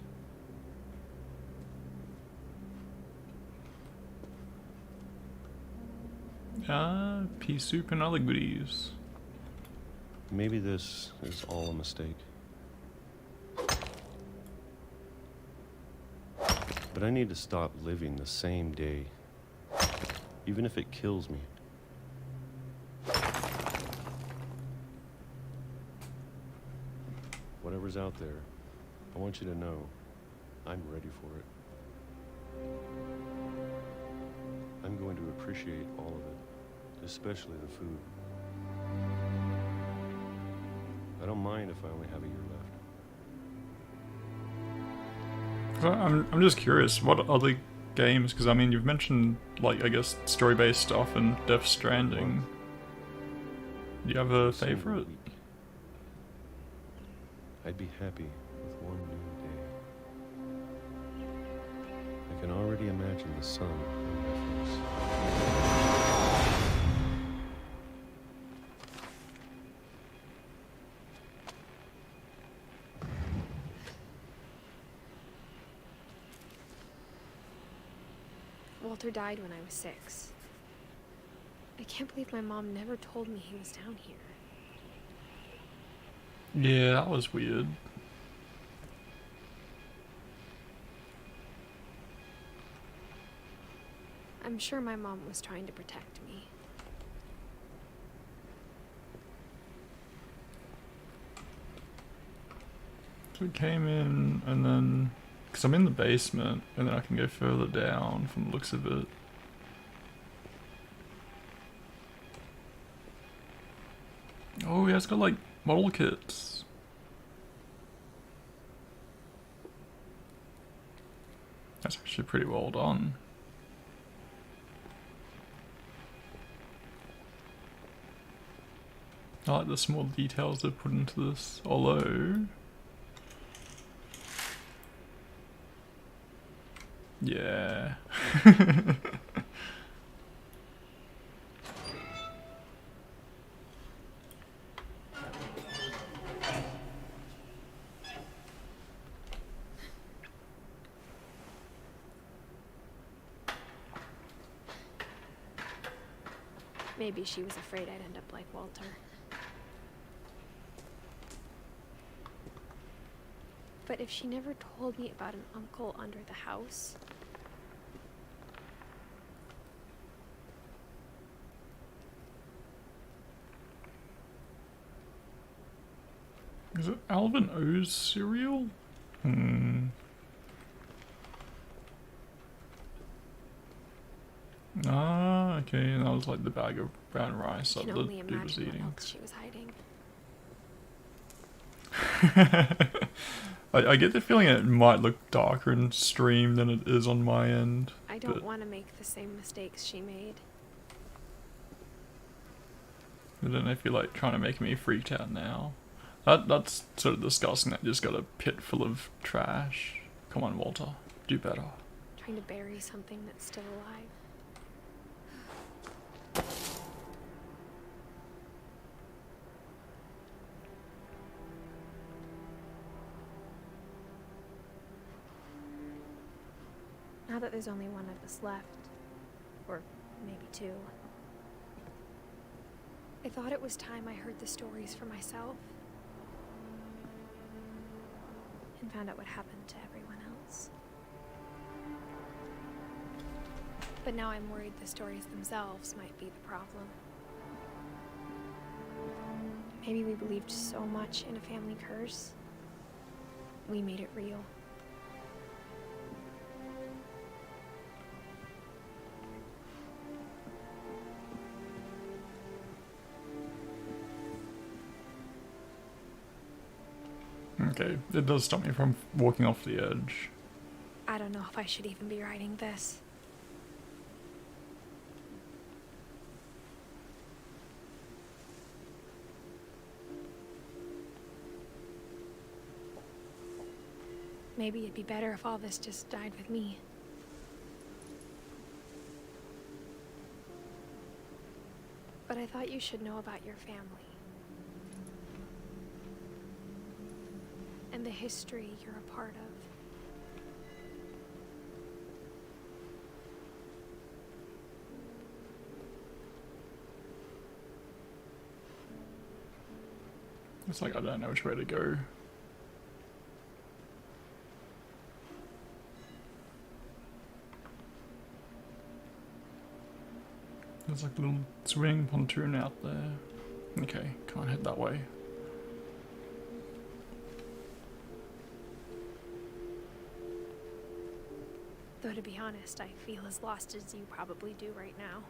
Ah, pea soup and other goodies. Maybe this is all a mistake. But I need to stop living the same day, even if it kills me. Whatever's out there, I want you to know I'm ready for it. I'm going to appreciate all of it, especially the food. I don't mind if I only have a year left. I'm just curious, what other games, because I mean, you've mentioned, like, I guess, story-based stuff and Death Stranding. Do you have a favorite? I'd be happy with one new day. I can already imagine the sun on my face. Walter died when I was 6. I can't believe my mom never told me he was down here. Yeah, that was weird. I'm sure my mom was trying to protect me. So we came in, and then, because I'm in the basement, and then I can go further down from the looks of it. Oh, yeah, it's got like model kits. That's actually pretty well done. I like the small details they've put into this, although... Yeah. Maybe she was afraid I'd end up like Walter. But if she never told me about an uncle under the house... Is it Alvin O's cereal? Ah, okay, and that was like the bag of brown rice that the dude was eating. What else she was hiding. I get the feeling it might look darker in stream than it is on my end. I don't want to make the same mistakes she made. I don't know if you're like trying to make me freaked out now. That's sort of disgusting that you just got a pit full of trash. Come on, Walter, do better. Trying to bury something that's still alive. Now that there's only one of us left, or maybe 2, I thought it was time I heard the stories for myself and found out what happened to everyone else. But now I'm worried the stories themselves might be the problem. Maybe we believed so much in a family curse, we made it real. Okay, it does stop me from walking off the edge. I don't know if I should even be writing this. Maybe it'd be better if all this just died with me. But I thought you should know about your family. And the history you're a part of. It's like I don't know which way to go. There's like a little swing pontoon out there. Okay, can't head that way. Though to be honest, I feel as lost as you probably do right now.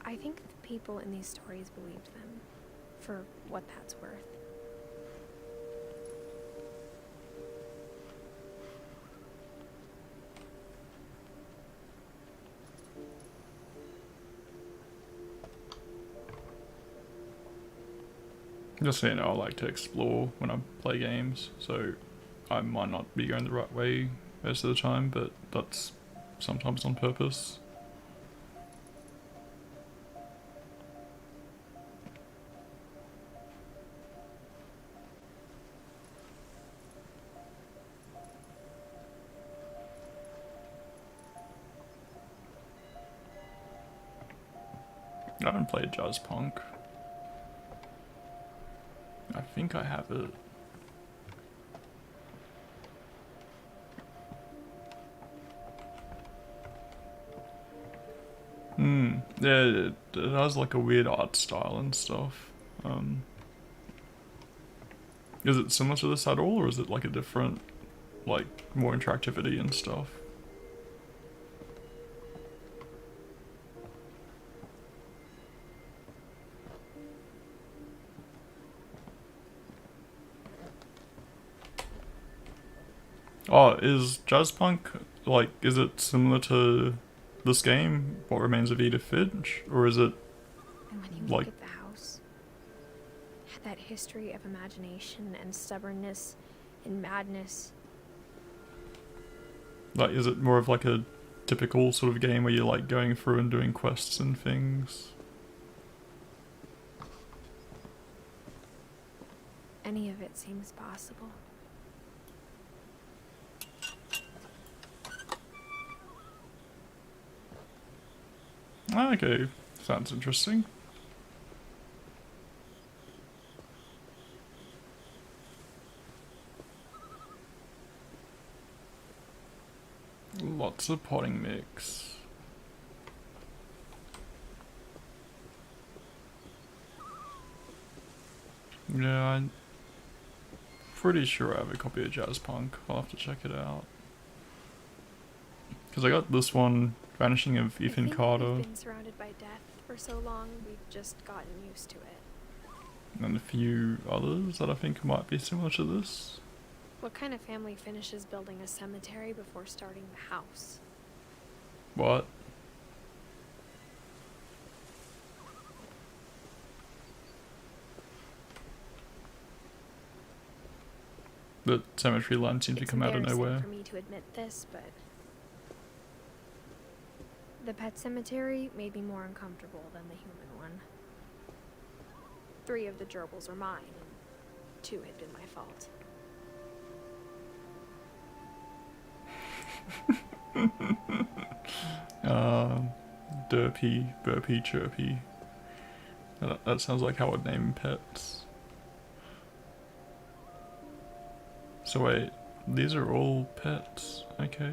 I think the people in these stories believed them, for what that's worth. Just so you know, I like to explore when I play games, so I might not be going the right way most of the time, but that's sometimes on purpose. I haven't played Jazz Punk. I think I have it. Yeah, it has like a weird art style and stuff. Is it similar to this at all, or is it like a different, like, more interactivity and stuff? Oh, is Jazzpunk, like, is it similar to this game, What Remains of Edith Finch? Or is it, And when you like... look at the house, had that history of imagination and stubbornness and madness. like, is it more of like a typical sort of game where you're like going through and doing quests and things? Any of it seems possible. Okay, sounds interesting. Lots of potting mix. Yeah, I'm pretty sure I have a copy of Jazz Punk. I'll have to check it out. Because I got this one, Vanishing of Ethan Carter. We've been surrounded by death for so long, we've just gotten used to it. And a few others that I think might be similar to this. What kind of family finishes building a cemetery before starting the house? What? The cemetery line seemed to come out of nowhere. It's embarrassing for me to admit this, but the pet cemetery made me more uncomfortable than the human one. 3 of the gerbils are mine, and 2 had been my fault. Derpy, burpy, chirpy. That sounds like how I'd name pets. So wait, these are all pets, okay.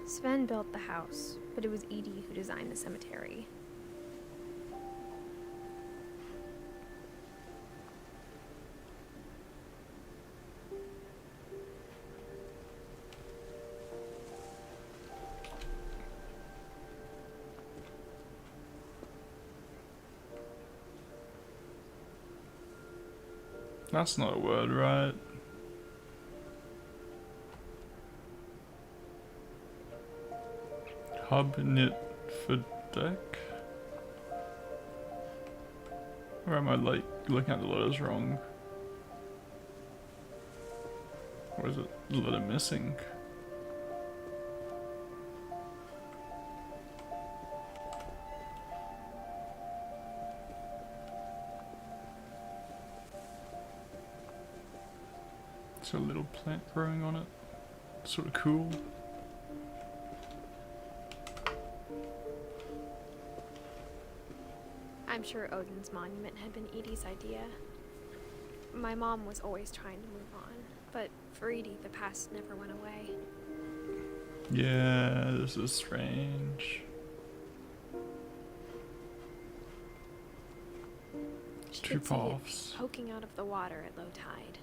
Sven built the house, but it was Edie who designed the cemetery. That's not a word, right? Hub knit for deck? Or am I like looking at the letters wrong? Or is it a letter missing? It's a little plant growing on it. Sort of cool. I'm sure Odin's monument had been Edie's idea. My mom was always trying to move on, but for Edie, the past never went away. Yeah, this is strange. She Two could see it paths. poking out of the water at low tide.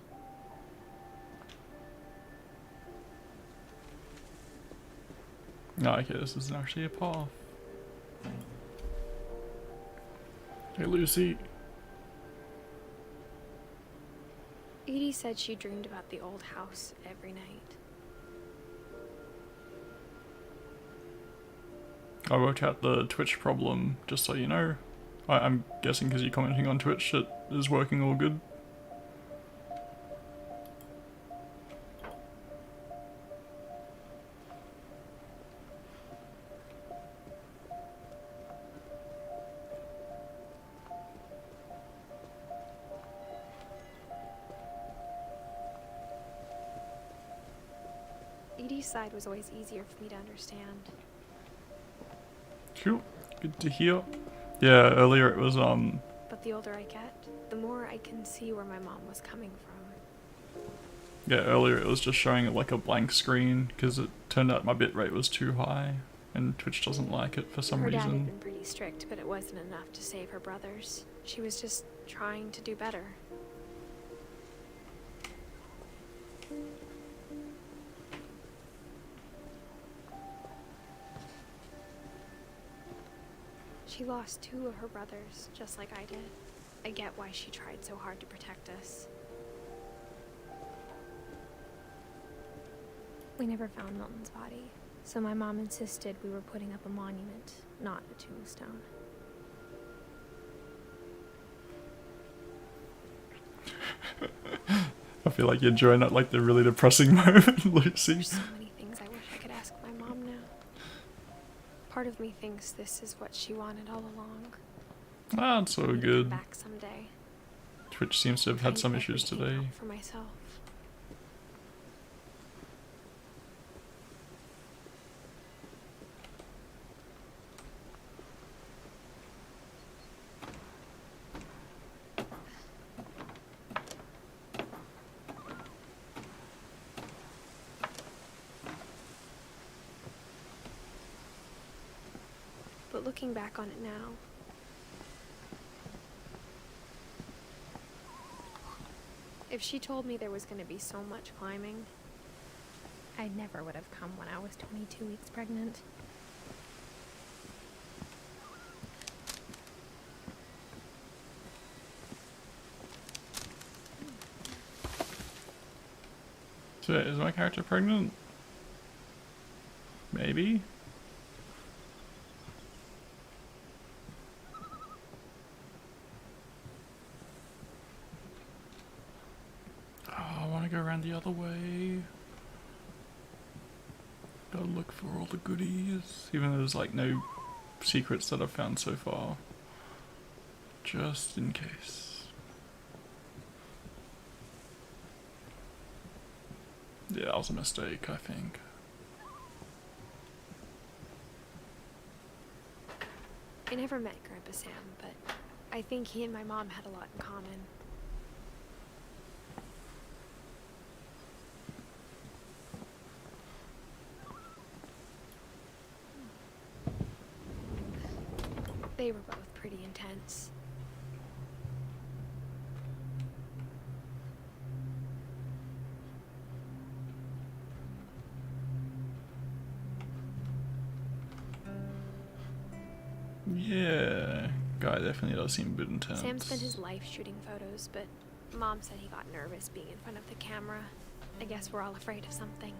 No, okay, this isn't actually a path. Hey, Lucy. Edie said she dreamed about the old house every night. I worked out the Twitch problem, just so you know. I'm guessing because you're commenting on Twitch it is working all good. Edie's side was always easier for me to understand. Cool. Good to hear. Yeah, earlier it was, But the older I get, the more I can see where my mom was coming from. yeah, earlier it was just showing it like a blank screen, because it turned out my bitrate was too high, and Twitch doesn't like it for some Her dad had reason. been pretty strict, but it wasn't enough to save her brothers. She was just trying to do better. She lost 2 of her brothers, just like I did. I get why she tried so hard to protect us. We never found Milton's body, so my mom insisted we were putting up a monument, not a tombstone. I feel like you're enjoying that, like the really depressing moment, Lucy. There's so many things I wish I could ask my mom now. Part of me thinks this is what she wanted all along. Ah, it's all Me to come good. back someday. Twitch seems to have had some Find issues everything today. out for myself. But looking back on it now, if she told me there was going to be so much climbing, I never would have come when I was 22 weeks pregnant. So is my character pregnant? Maybe? Oh, I want to go around the other way. Gotta look for all the goodies. Even though there's like no secrets that I've found so far. Just in case. Yeah, that was a mistake, I think. I never met Grandpa Sam, but I think he and my mom had a lot in common. They were both pretty intense. Yeah, guy definitely does seem a bit intense. Sam spent his life shooting photos, but Mom said he got nervous being in front of the camera. I guess we're all afraid of something.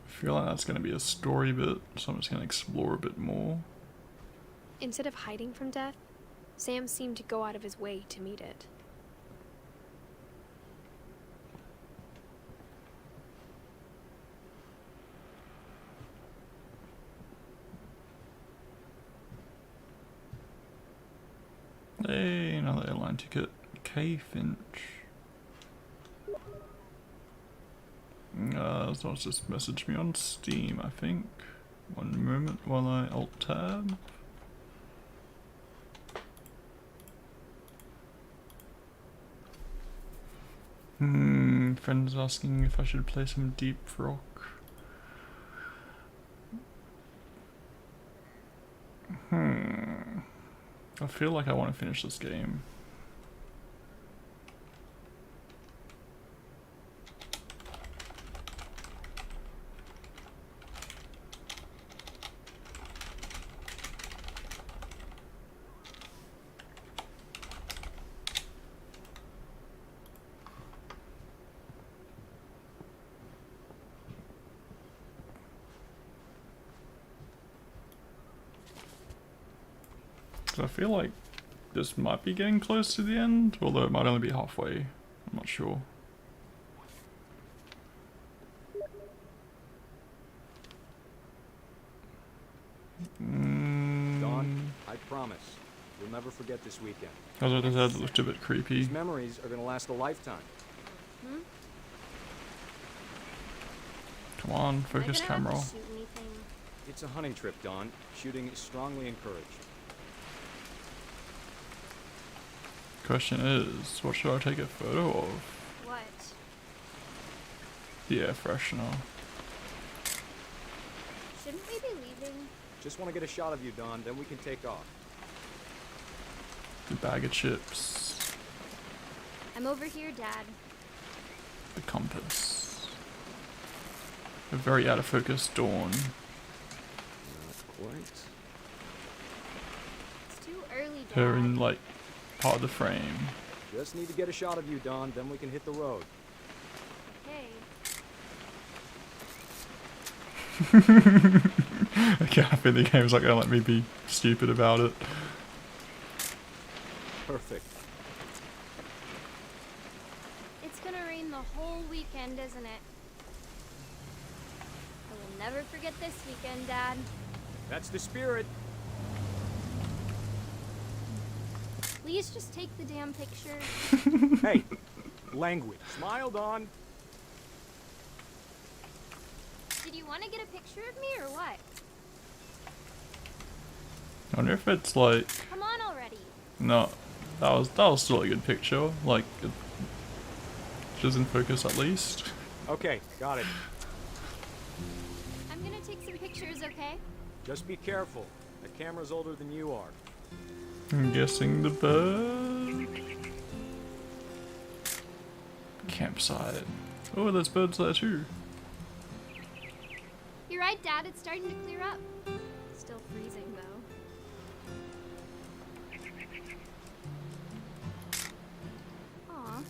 I feel like that's going to be a story bit, so I'm just going to explore a bit more. Instead of hiding from death, Sam seemed to go out of his way to meet it. Hey, another airline ticket. Finch. Someone's just messaged me on Steam, I think. One moment while I alt-tab. Friend's asking if I should play some Deep Rock. I feel like I want to finish this game. 'Cause I feel like this might be getting close to the end, although it might only be halfway. I'm not sure. Dawn, I promise, you'll never forget this weekend. I was about to say that looked a bit creepy. These memories are gonna last a lifetime. Hmm? Come on, focus Am I gonna camera. have to shoot anything? It's a hunting trip, Dawn. Shooting is strongly encouraged. Question is, what should I take a photo of? What? The air freshener. Shouldn't we be leaving? Just want to get a shot of you, Dawn, then we can take off. The bag of chips. I'm over here, Dad. The compass. A very out of focus Dawn. Not quite. It's too early, Dad. Her in like part of the frame. Just need to get a shot of you, Dawn, then we can hit the road. Okay. Okay, I think the game's not gonna let me be stupid about it. Perfect. It's gonna rain the whole weekend, isn't it? I will never forget this weekend, Dad. That's the spirit. Please just take the damn picture. Hey, language. Smile, Dawn. Did you want to get a picture of me or what? I wonder if it's like, Come on already. no, that was still a good picture. Like, it was in focus at least. Okay, got it. I'm gonna take some pictures, okay? Just be careful. The camera's older than you are. I'm guessing the bird. Campsite. Oh, there's birds there too. You're right, Dad. It's starting to clear up. Still freezing, though. Aw.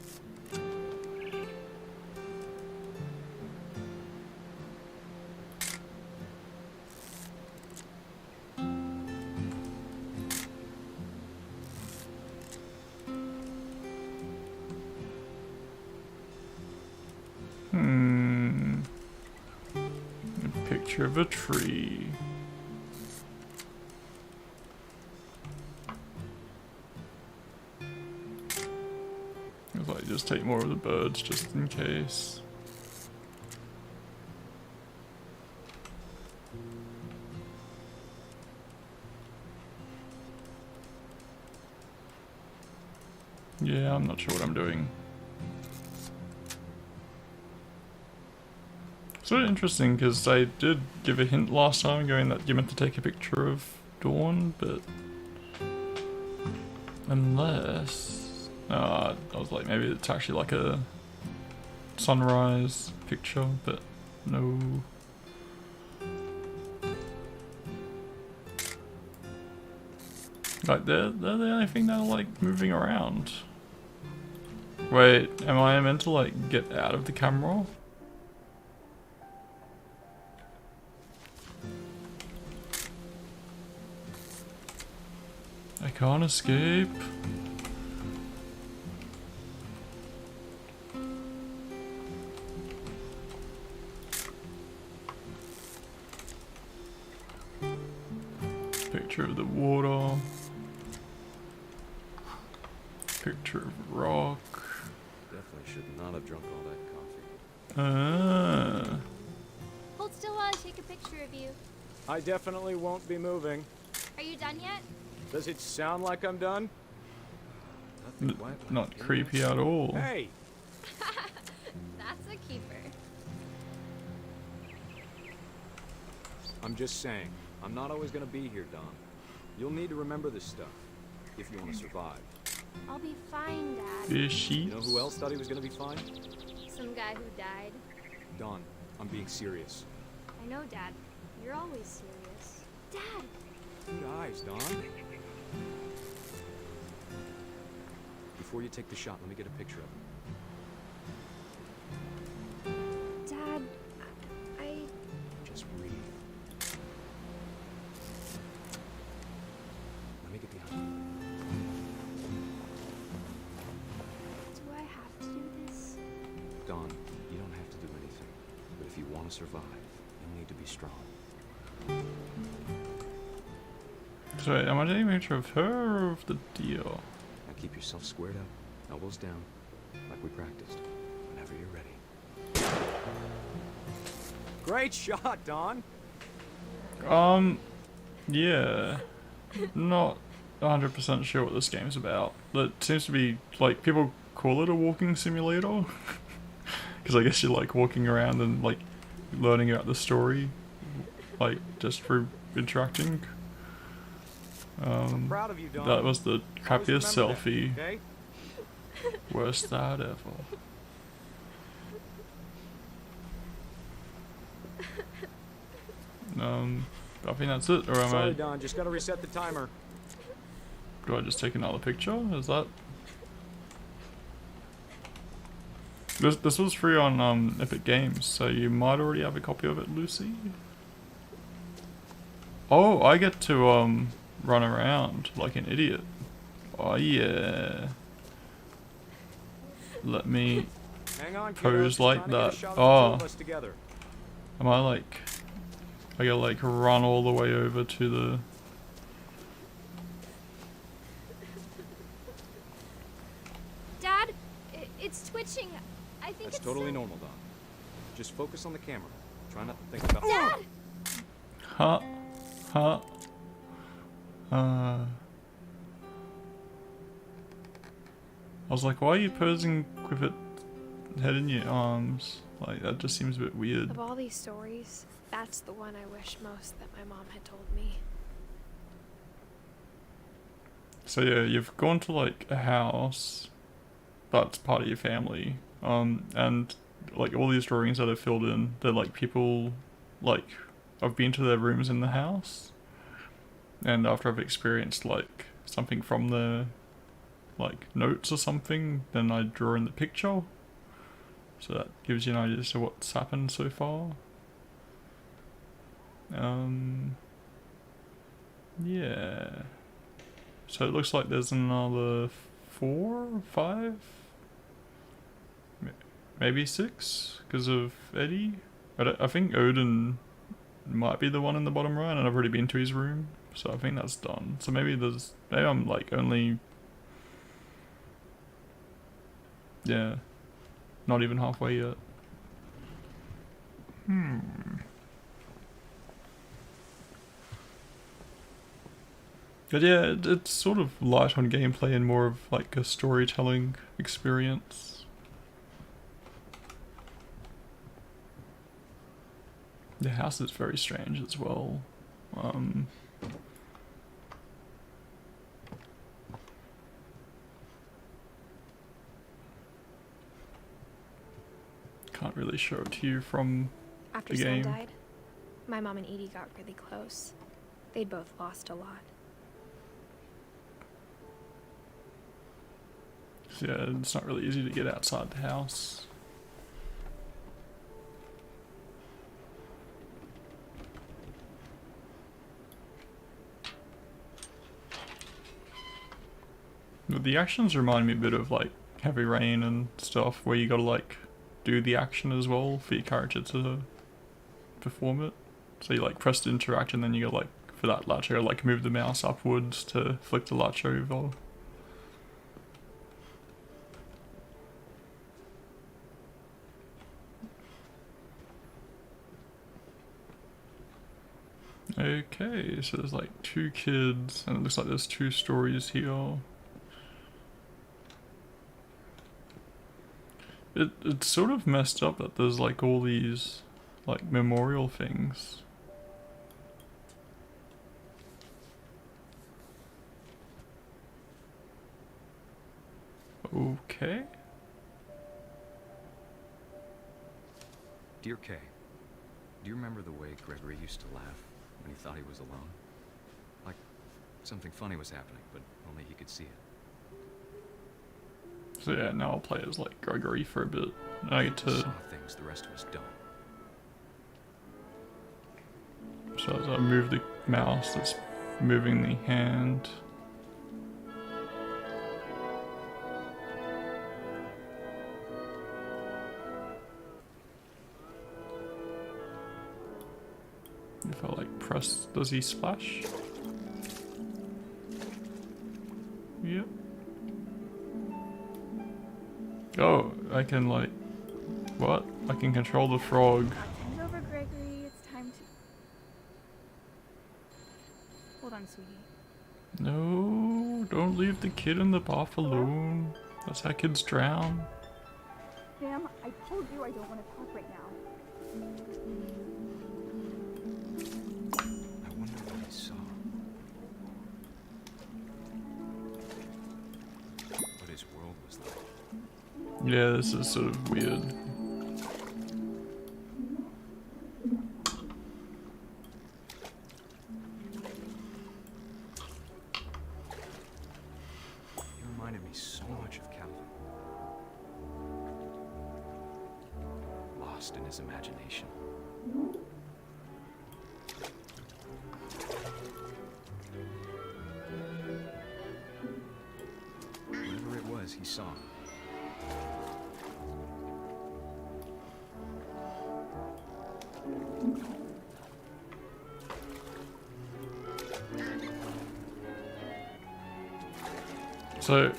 A picture of a tree. It's like just take more of the birds just in case. Yeah, I'm not sure what I'm doing. It's really interesting because I did give a hint last time going that you meant to take a picture of Dawn, but unless I was like maybe it's actually like a sunrise picture, but no. Like they're the only thing that are like moving around. Wait, am I meant to like get out of the camera? I can't escape. Picture of the water. Picture of rock. Definitely should not have drunk all that coffee. Hold still while I take a picture of you. I definitely won't be moving. Are you done yet? Does it sound like I'm done? Not creepy at all. Hey! That's a keeper. I'm just saying, I'm not always gonna be here, Dom. You'll need to remember this stuff, if you want to survive. I'll be fine, Dad. Fishy. You know who else thought he was gonna be fine? Some guy who died. Dawn, I'm being serious. I know, Dad. You're always serious. Dad! Good eyes, Dawn. Before you take the shot, let me get a picture of him. Dad, I... Just breathe. Let me get behind Dawn, you don't have to do anything. But if you want to survive, you need to be strong. So wait, am I taking a picture of her or of the deer? Now keep yourself squared up, elbows down, like we practiced. Whenever you're ready. Great shot, Dawn! Yeah. Not 100% sure what this game's about. It seems to be, like, people call it a walking simulator. Because I guess you're, like, walking around and, like, learning about the story. Like, just through interacting. I'm proud of you, Dawn. That was the crappiest Always remember selfie. that, okay? Worst that ever. I think that's it, or am Sorry, I... Dawn, just gotta reset the timer. Do I just take another picture? Is that... This was free on Epic Games, so you might already have a copy of it, Lucy? Oh, I get to run around like an idiot. Oh yeah. Let me Hang on, pose kiddo, like just trying to get a that. shot of the Oh, two of us together. am I like... I gotta like run all the way over to the... Dad, it's twitching. I think That's it's totally normal, Dawn. Just focus on the camera. Try not to think about... Dad! Huh? Huh? I was like, why are you posing with it head in your arms? Like, that just seems a bit weird. Of all these stories, that's the one I wish most that my mom had told me. So yeah, you've gone to like a house that's part of your family, and like all these drawings that are filled in, they're like people, like, I've been to their rooms in the house, and after I've experienced like something from the like notes or something, then I draw in the picture. So that gives you an idea as to what's happened so far. Yeah. So it looks like there's another 4 or 5? Maybe 6? Because of Eddie? I think Odin might be the one in the bottom right, and I've already been to his room. So I think that's done. So maybe I'm like only... Yeah. Not even halfway yet. But yeah, it's sort of light on gameplay and more of like a storytelling experience. The house is very strange as well. Can't really show it to you from After the Sam game. died, my mom and Edie got really close. They'd both lost a lot. So yeah, it's not really easy to get outside the house. But the actions remind me a bit of like Heavy Rain and stuff, where you gotta like do the action as well for your character to perform it. So you like press to interact, and then you gotta like, for that latch, you gotta like move the mouse upwards to flick the latch over. Okay, so there's like 2 kids, and it looks like there's 2 stories here. It's sort of messed up that there's like all these like memorial things. Okay. Dear Kay, do you remember the way Gregory used to laugh when he thought he was alone? Like something funny was happening, but only he could see it. So yeah, now I'll play as like Gregory for a bit. And I get He to... saw things the rest of us don't. So as I move the mouse, that's moving the hand. If I like press, does he splash? Yep. Oh, I can like, what? I can control the frog. Turn it over, Gregory. It's time to... Hold on, sweetie. No, don't leave the kid in the bath alone. That's how kids drown. Sam, I told you I don't want to talk right now. I wonder what he saw. What his world was like. Yeah, this is sort of weird. He reminded me so much of Calvin. Lost in his imagination. Whatever it was, he saw. So,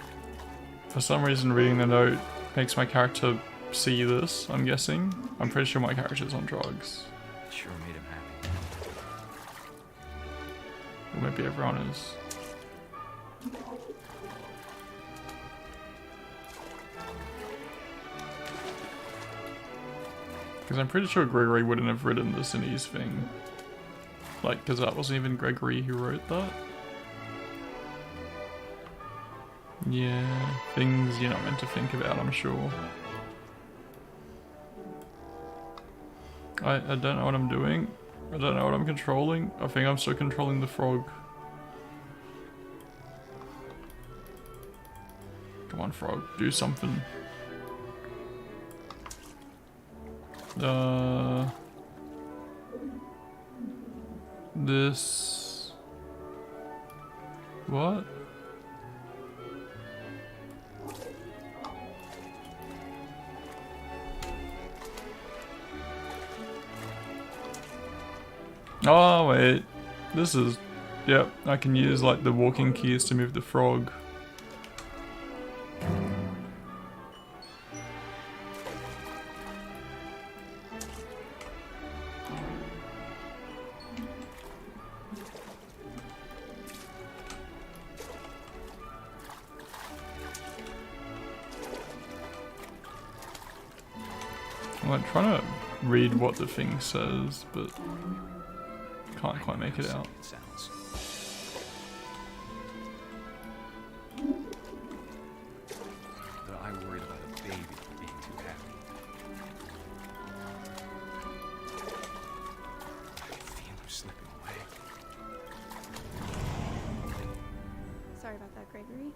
for some reason reading the note makes my character see this, I'm guessing. I'm pretty sure my character's on drugs. It sure made him happy. Or maybe everyone is. Because I'm pretty sure Gregory wouldn't have written this in his thing. Like, because that wasn't even Gregory who wrote that. Yeah, things you're not meant to think about, I'm sure. I don't know what I'm doing. I don't know what I'm controlling. I think I'm still controlling the frog. Come on, frog, do something. This... What? Oh wait, this is, yep, I can use like the walking keys to move the frog. I'm like trying to read what the thing says, but can't quite make it out. It sounds. But I worried about a baby being too happy. I feel her slipping away. Sorry about that, Gregory.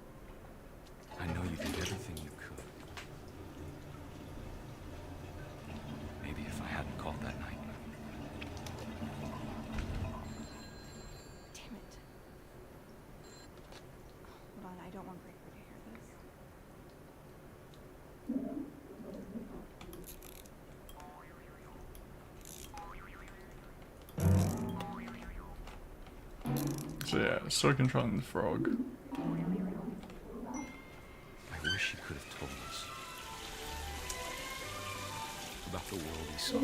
I know you did everything you could. Maybe if I hadn't called that night. Damn it. Hold on, I don't want Gregory to hear this. So yeah, still controlling the frog. I wish he could have told us about the world he saw.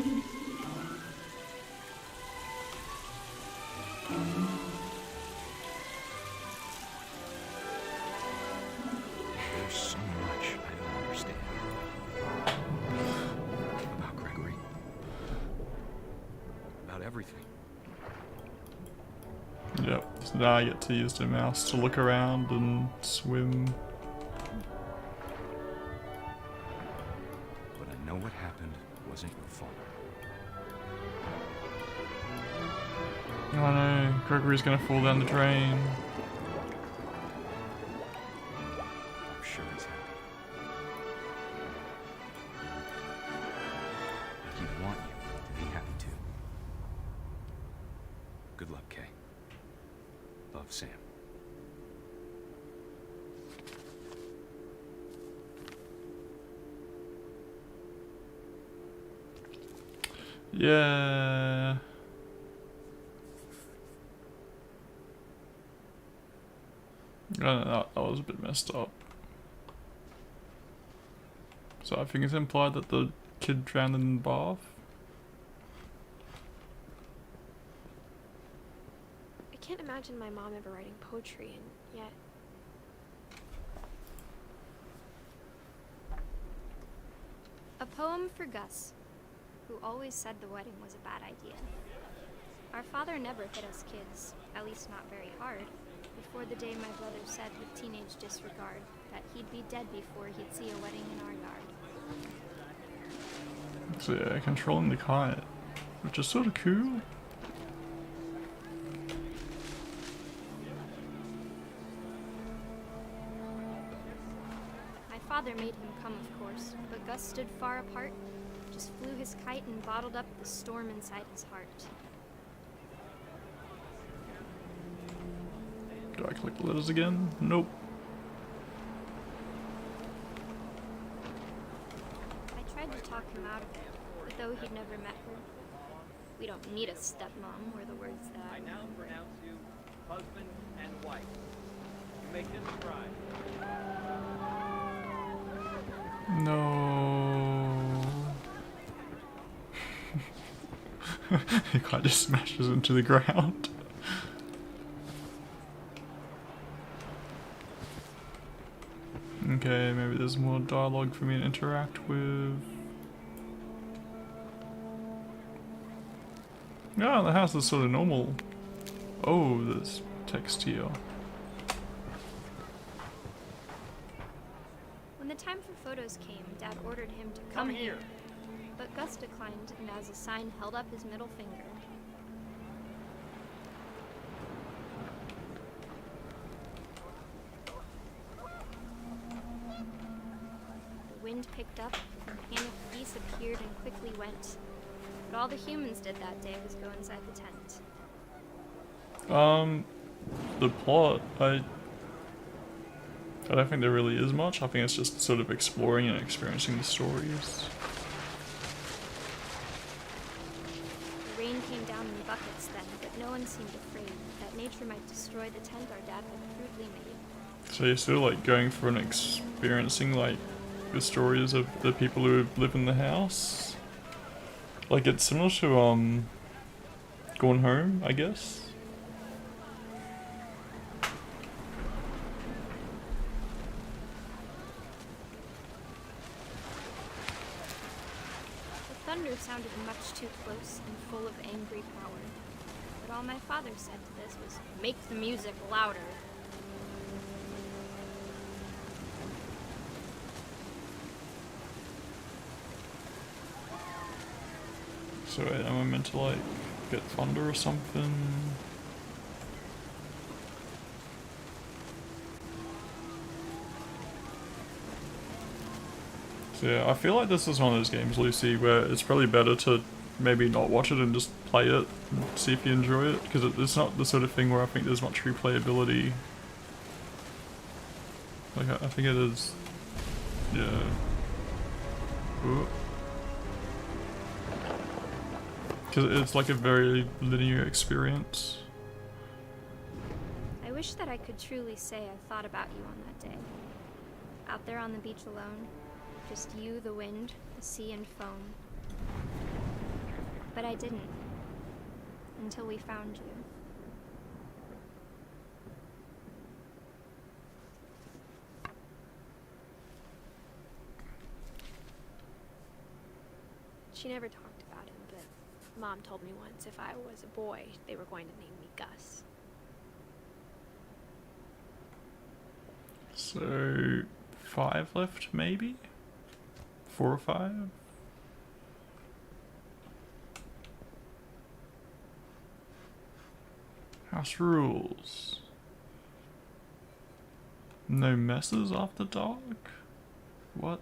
There's so much I don't understand about Gregory, about everything. Yep, so now I get to use the mouse to look around and swim. But I know what happened wasn't your fault. Oh no, Gregory's gonna fall down the drain. I'm sure he's happy. He'd want you to be happy too. Good luck, Kay. Love, Sam. Yeah. I don't know, that was a bit messed up. So I think it's implied that the kid drowned in the bath. I can't imagine my mom ever writing poetry, and yet... A poem for Gus, who always said the wedding was a bad idea. Our father never hit us kids, at least not very hard, before the day my brother said with teenage disregard that he'd be dead before he'd see a wedding in our yard. So yeah, controlling the kite, which is sort of cool. My father made him come, of course, but Gus stood far apart, just flew his kite and bottled up the storm inside his heart. Do I click the letters again? Nope. I tried to talk him out of it, but though he'd never met her, we don't need a stepmom, were the words that I now pronounce you husband and wife. You may describe. No. The guy just smashes into the ground. Okay, maybe there's more dialogue for me to interact with. Yeah, the house is sort of normal. Oh, there's text here. When the time for photos came, Dad ordered him to come here. But Gus declined, and as a sign held up his middle finger. The wind picked up, and panic geese appeared and quickly went. But all the humans did that day was go inside the tent. The plot, I don't think there really is much. I think it's just sort of exploring and experiencing the stories. The rain came down in buckets then, but no one seemed afraid that nature might destroy the tent our dad had crudely made. So you're sort of like going through and experiencing like the stories of the people who live in the house. Like it's similar to Gone Home, I guess. The thunder sounded much too close and full of angry power. But all my father said to this was, "Make the music louder." So wait, am I meant to like get thunder or something? So yeah, I feel like this is one of those games, Lucy, where it's probably better to maybe not watch it and just play it and see if you enjoy it, because it's not the sort of thing where I think there's much replayability. Like I think it is, yeah. Ooh. Because it's like a very linear experience. I wish that I could truly say I thought about you on that day. Out there on the beach alone, just you, the wind, the sea, and foam. But I didn't. Until we found you. She never talked about him, but Mom told me once if I was a boy, they were going to name me Gus. So 5 left, maybe? 4 or 5? House rules. No messes after dark? What?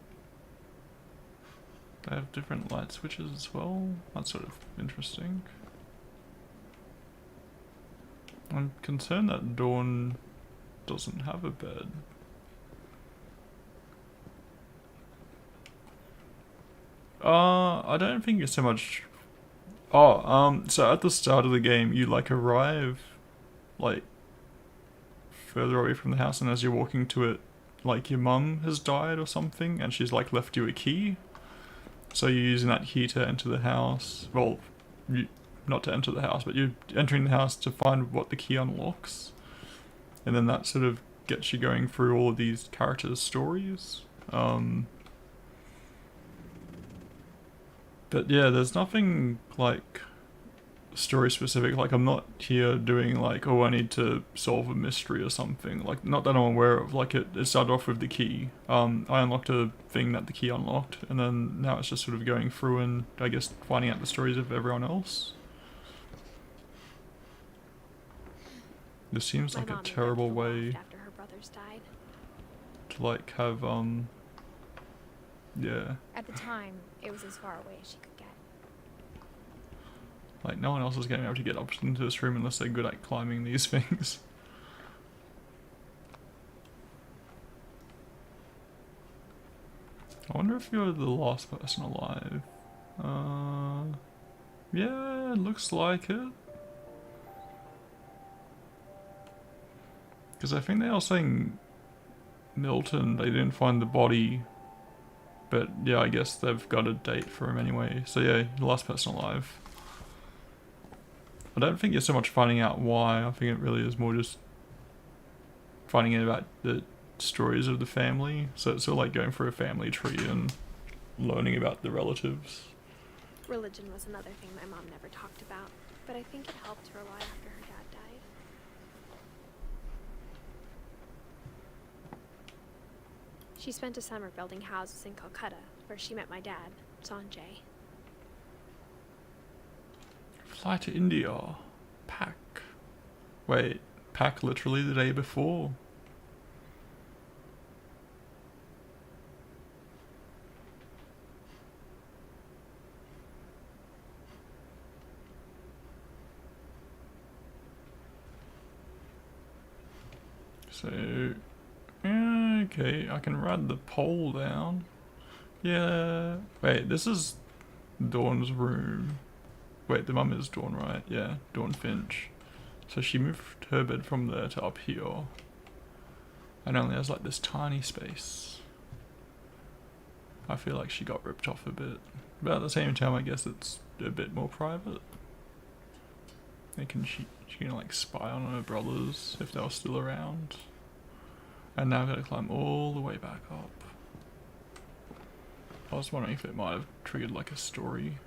They have different light switches as well? That's sort of interesting. I'm concerned that Dawn doesn't have a bed. I don't think it's so much... Oh, so at the start of the game, you like arrive, like, further away from the house, and as you're walking to it, like your mum has died or something, and she's like left you a key. So you're using that key to enter the house. Well, not to enter the house, but you're entering the house to find what the key unlocks. And then that sort of gets you going through all of these characters' stories. But yeah, there's nothing like story specific. Like, I'm not here doing like, oh, I need to solve a mystery or something. Like, not that I'm aware of. Like, it started off with the key. I unlocked a thing that the key unlocked, and then now it's just sort of going through and I guess finding out the stories of everyone else. This seems like a terrible way after her brothers died. to like have yeah. At the time, it was as far away as she could get. Like, no one else is going to be able to get up into this room unless they're good at climbing these things. I wonder if you're the last person alive. Yeah, it looks like it. Because I think they are saying Milton, they didn't find the body. But yeah, I guess they've got a date for him anyway. So yeah, the last person alive. I don't think it's so much finding out why. I think it really is more just finding out about the stories of the family. So it's sort of like going through a family tree and learning about the relatives. Religion was another thing my mom never talked about, but I think it helped her a lot after her dad died. She spent a summer building houses in Calcutta, where she met my dad, Sanjay. Fly to India. Pack. Wait, pack literally the day before. So, okay, I can write the poll down. Yeah, wait, this is Dawn's room. Wait, the mum is Dawn, right? Yeah, Dawn Finch. So she moved her bed from there to up here. And only has like this tiny space. I feel like she got ripped off a bit. But at the same time, I guess it's a bit more private. She can like spy on her brothers if they were still around. And now I've got to climb all the way back up. I was wondering if it might have triggered like a story.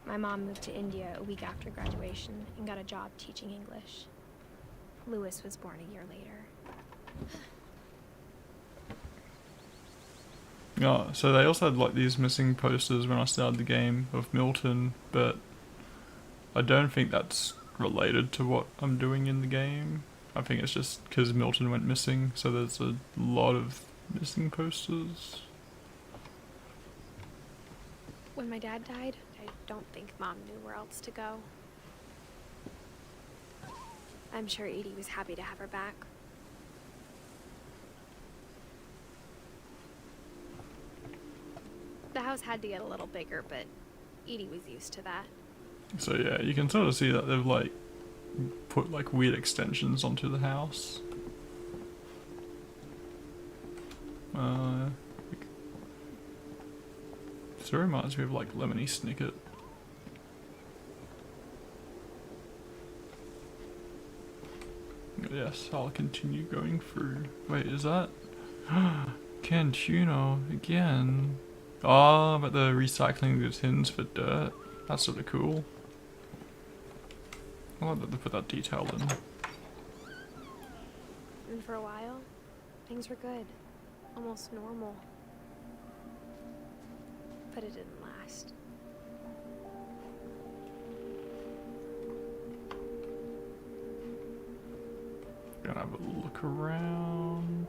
My mom moved to India a week after graduation and got a job teaching English. Lewis was born a year later. Oh, so they also had like these missing posters when I started the game of Milton, but I don't think that's related to what I'm doing in the game. I think it's just because Milton went missing, so there's a lot of missing posters. When my dad died, I don't think Mom knew where else to go. I'm sure Edie was happy to have her back. The house had to get a little bigger, but Edie was used to that. So yeah, you can sort of see that they've like put like weird extensions onto the house. So it reminds me of like Lemony Snicket. Yes, I'll continue going through. Wait, is that Cantuno again? Oh, but they're recycling the tins for dirt. That's sort of cool. I like that they put that detail in. And for a while, things were good. Almost normal. But it didn't last. Gonna have a look around.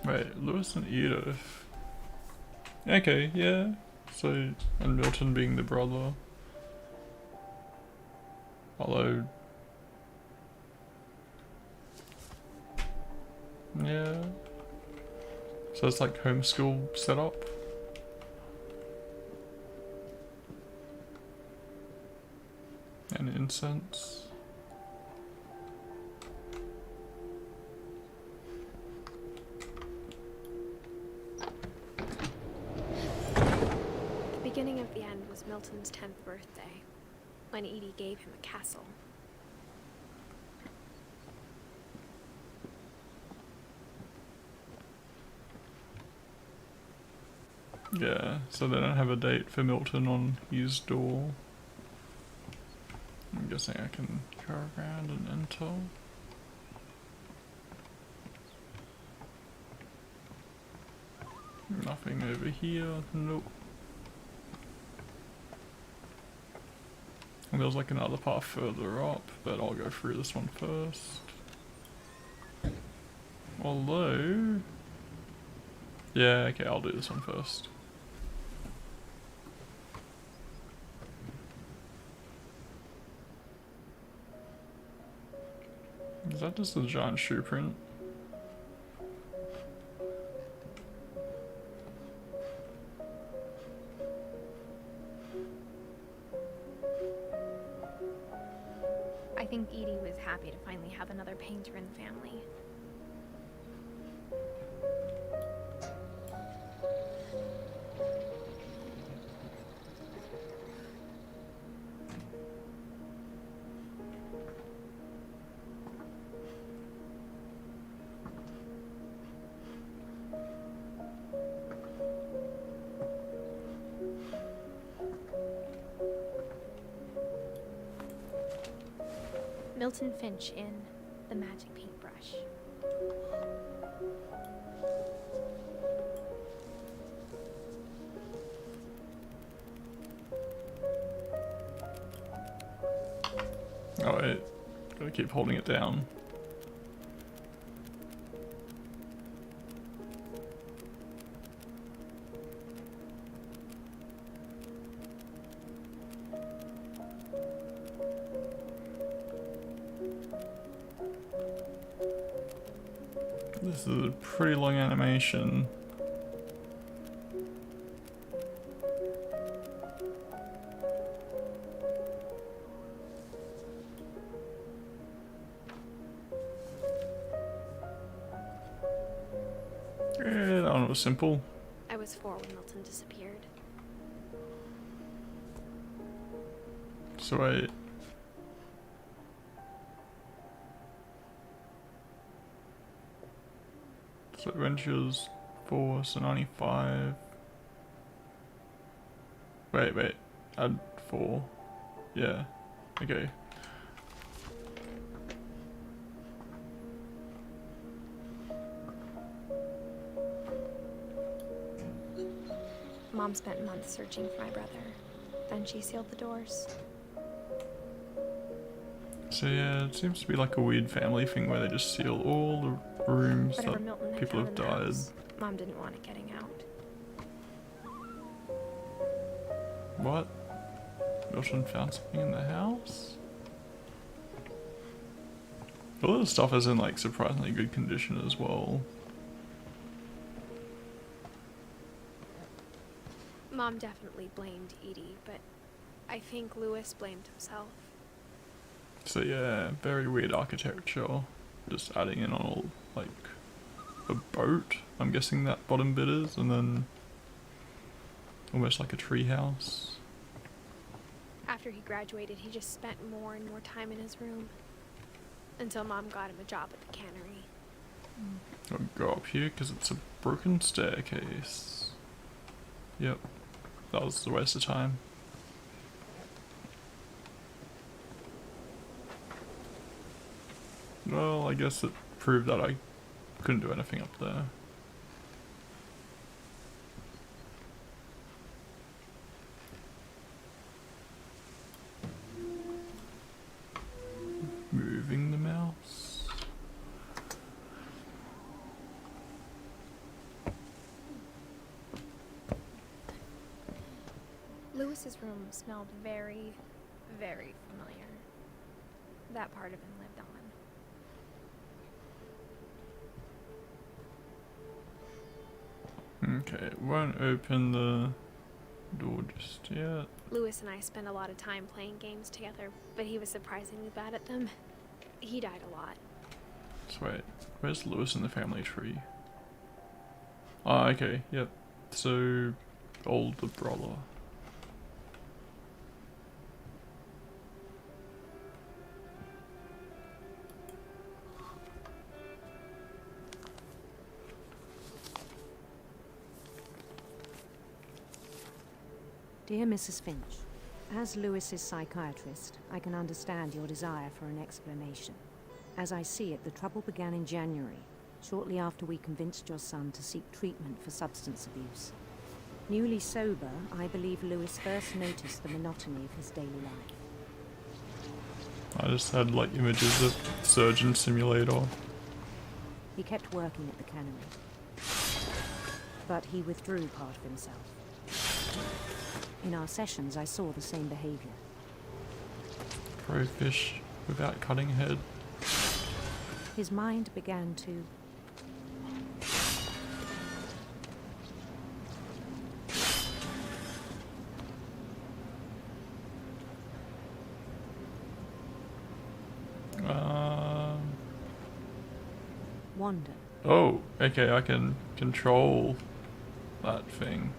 Wait, Lewis and Edith. Okay, yeah. So, and Milton being the brother. Although... yeah. So it's like homeschool setup. And incense. The beginning of the end was Milton's 10th birthday, when Edie gave him a castle. Yeah, so they don't have a date for Milton on his door. I'm guessing I can go around and enter. Nothing over here, nope. And there's like another path further up, but I'll go through this one first. Although... yeah, okay, I'll do this one first. Is that just a giant shoe print? I think Edie was happy to finally have another painter in the family. Milton Finch in The Magic Paintbrush. Oh wait, gotta keep holding it down. This is a pretty long animation. Yeah, that one was simple. I was 4 when Milton disappeared. So wait. So when she was 4, so 95. Wait, add 4. Yeah, okay. Mom spent months searching for my brother. Then she sealed the doors. So yeah, it seems to be like a weird family thing where they just seal all the rooms Whatever that Milton had people found have in the died. house, Mom didn't want it getting out. What? Milton found something in the house? All this stuff is in like surprisingly good condition as well. Mom definitely blamed Edie, but I think Lewis blamed himself. So yeah, very weird architecture. Just adding in all like a boat, I'm guessing that bottom bit is, and then almost like a tree house. After he graduated, he just spent more and more time in his room. Until Mom got him a job at the cannery. I'll go up here because it's a broken staircase. Yep, that was a waste of time. Well, I guess it proved that I couldn't do anything up there. Moving the mouse. Lewis's room smelled very, very familiar. That part of him lived on. Okay, won't open the door just yet. Lewis and I spent a lot of time playing games together, but he was surprisingly bad at them. He died a lot. So wait, where's Lewis in the family tree? Ah, okay, yep. So, older brother. Dear Mrs. Finch, as Lewis's psychiatrist, I can understand your desire for an explanation. As I see it, the trouble began in January, shortly after we convinced your son to seek treatment for substance abuse. Newly sober, I believe Lewis first noticed the monotony of his daily life. I just had like images of Surgeon Simulator. He kept working at the cannery, but he withdrew part of himself. In our sessions, I saw the same behavior. Crowfish without cutting head. His mind began to... wander. Oh, okay, I can control that thing.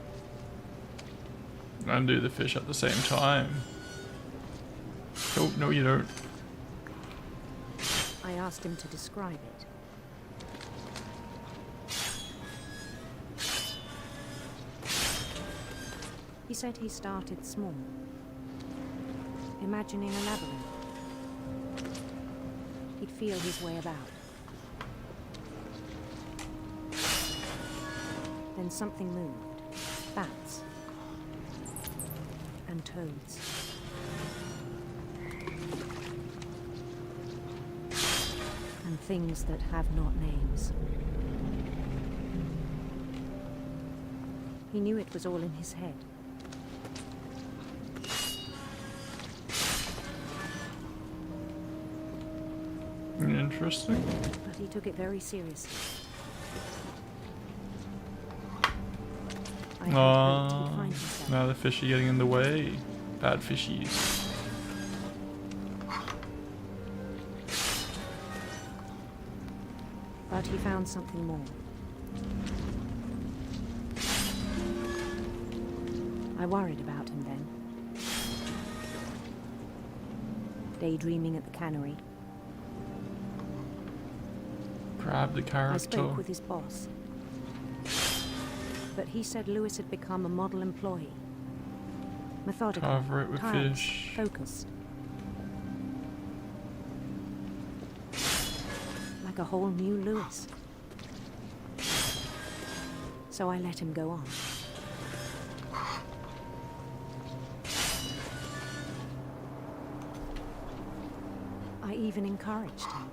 And do the fish at the same time. Oh, no you don't. I asked him to describe it. He said he started small, imagining a labyrinth. He'd feel his way about. Then something moved. Bats. And toads. And things that have not names. He knew it was all in his head. Interesting. But he took it very seriously. Now the fish are getting in the way. Bad fishies. But he found something more. I worried about him then. Daydreaming at the cannery. Grab the character. I spoke with his boss. But he said Lewis had become a model employee. Methodical, Cover it with tireless, fish. Focused. Like a whole new Lewis. So I let him go on. I even encouraged him.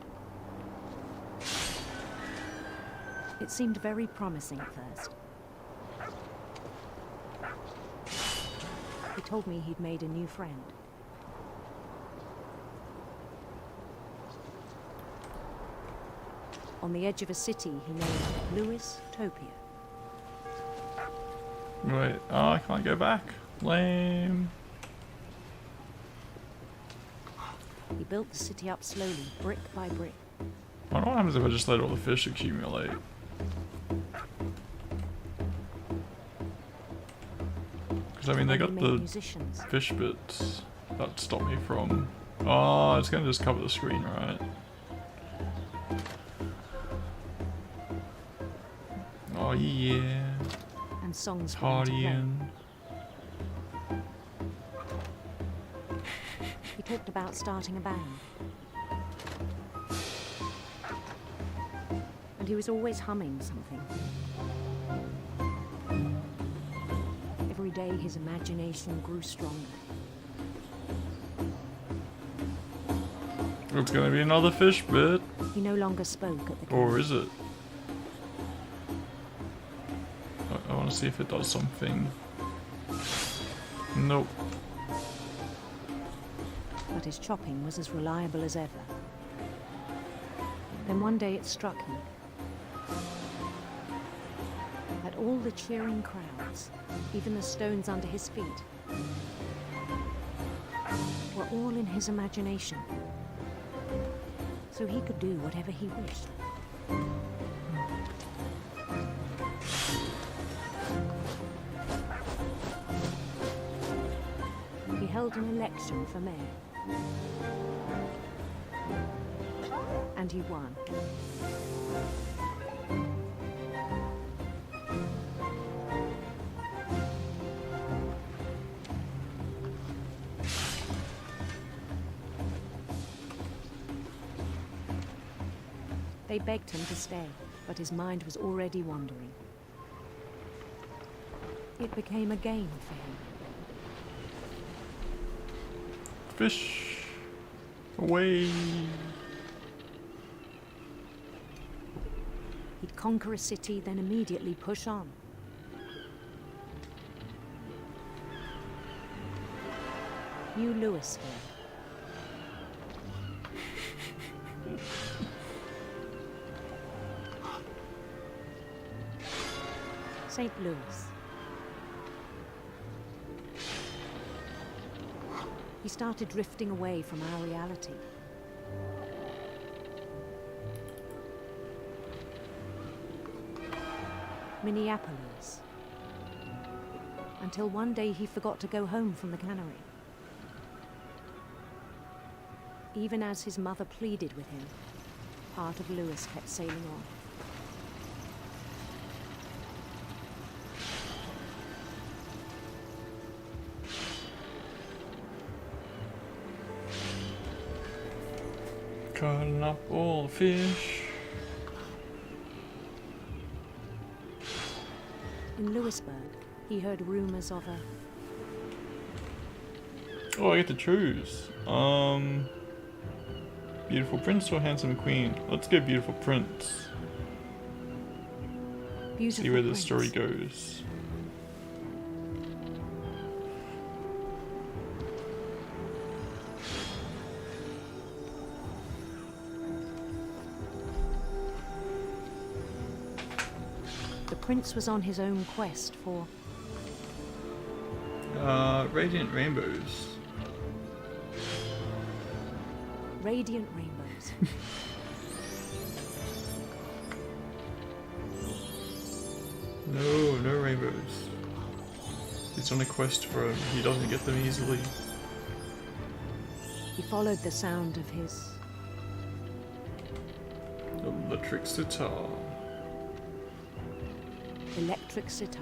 It seemed very promising at first. He told me he'd made a new friend. On the edge of a city he named Lewis Topia. Wait, oh, I can't go back. Lame. He built the city up slowly, brick by brick. I wonder what happens if I just let all the fish accumulate. Because I mean, they got the fish bits that stop me from... Oh, it's going to just cover the screen, right? Oh yeah. And songs partying. He talked about starting a band. And he was always humming something. Every day his imagination grew stronger. It's gonna be another fish bit. He no longer spoke at the Or is it? I want to see if it does something. Nope. But his chopping was as reliable as ever. Then one day it struck him that all the cheering crowds, even the stones under his feet, were all in his imagination. So he could do whatever he wished. He held an election for mayor. And he won. They begged him to stay, but his mind was already wandering. It became a game for him. Fish away. He'd conquer a city, then immediately push on. New Louisville. St. Louis. He started drifting away from our reality. Minneapolis. Until one day he forgot to go home from the cannery. Even as his mother pleaded with him, part of Louis kept sailing on. Cutting up all the fish. In Louisburg, he heard rumors of a... Oh, I get to choose. Beautiful prince or handsome queen? Let's go beautiful prince. Beautiful See where prince. the story goes. The prince was on his own quest for... Radiant rainbows. radiant rainbows. No rainbows. He's on a quest for them. He doesn't get them easily. He followed the sound of his... electric sitar. electric sitar.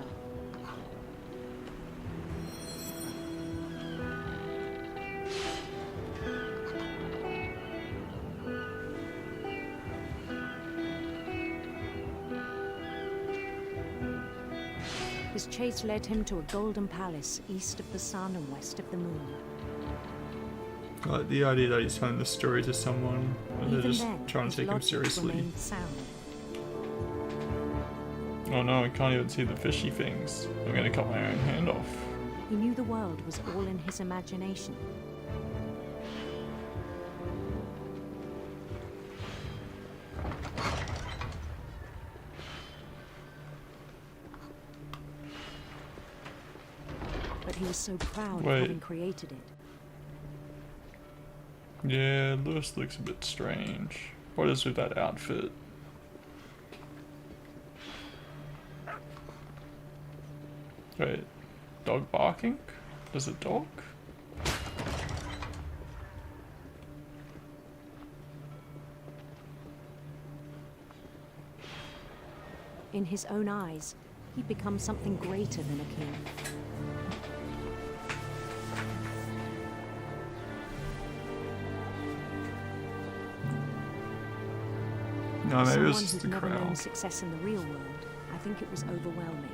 His chase led him to a golden palace east of the sun and west of the moon. I like the idea that he's telling the story to someone and they're Even just then, trying his to take him logic seriously. remained sound. Oh no, I can't even see the fishy things. I'm gonna cut my own hand off. He knew the world was all in his imagination. But he was so proud of having created it. Yeah, Lewis looks a bit strange. What is with that outfit? Wait, dog barking? There's a dog? In his own eyes, he'd become something greater than a king. No, maybe it was Someone just who's the never known crowd. success in the real world, I think it was overwhelming.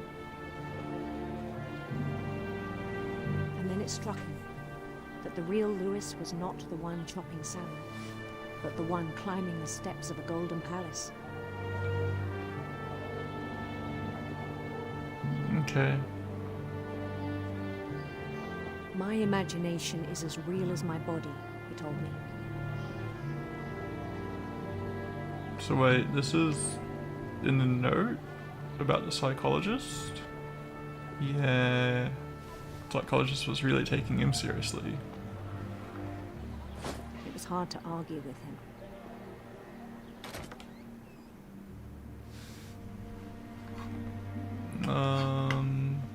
And then it struck him that the real Lewis was not the one chopping salmon, but the one climbing the steps of a golden palace. Okay. My imagination is as real as my body, he told me. So wait, this is in the note about the psychologist? Yeah. The psychologist was really taking him seriously. It was hard to argue with him.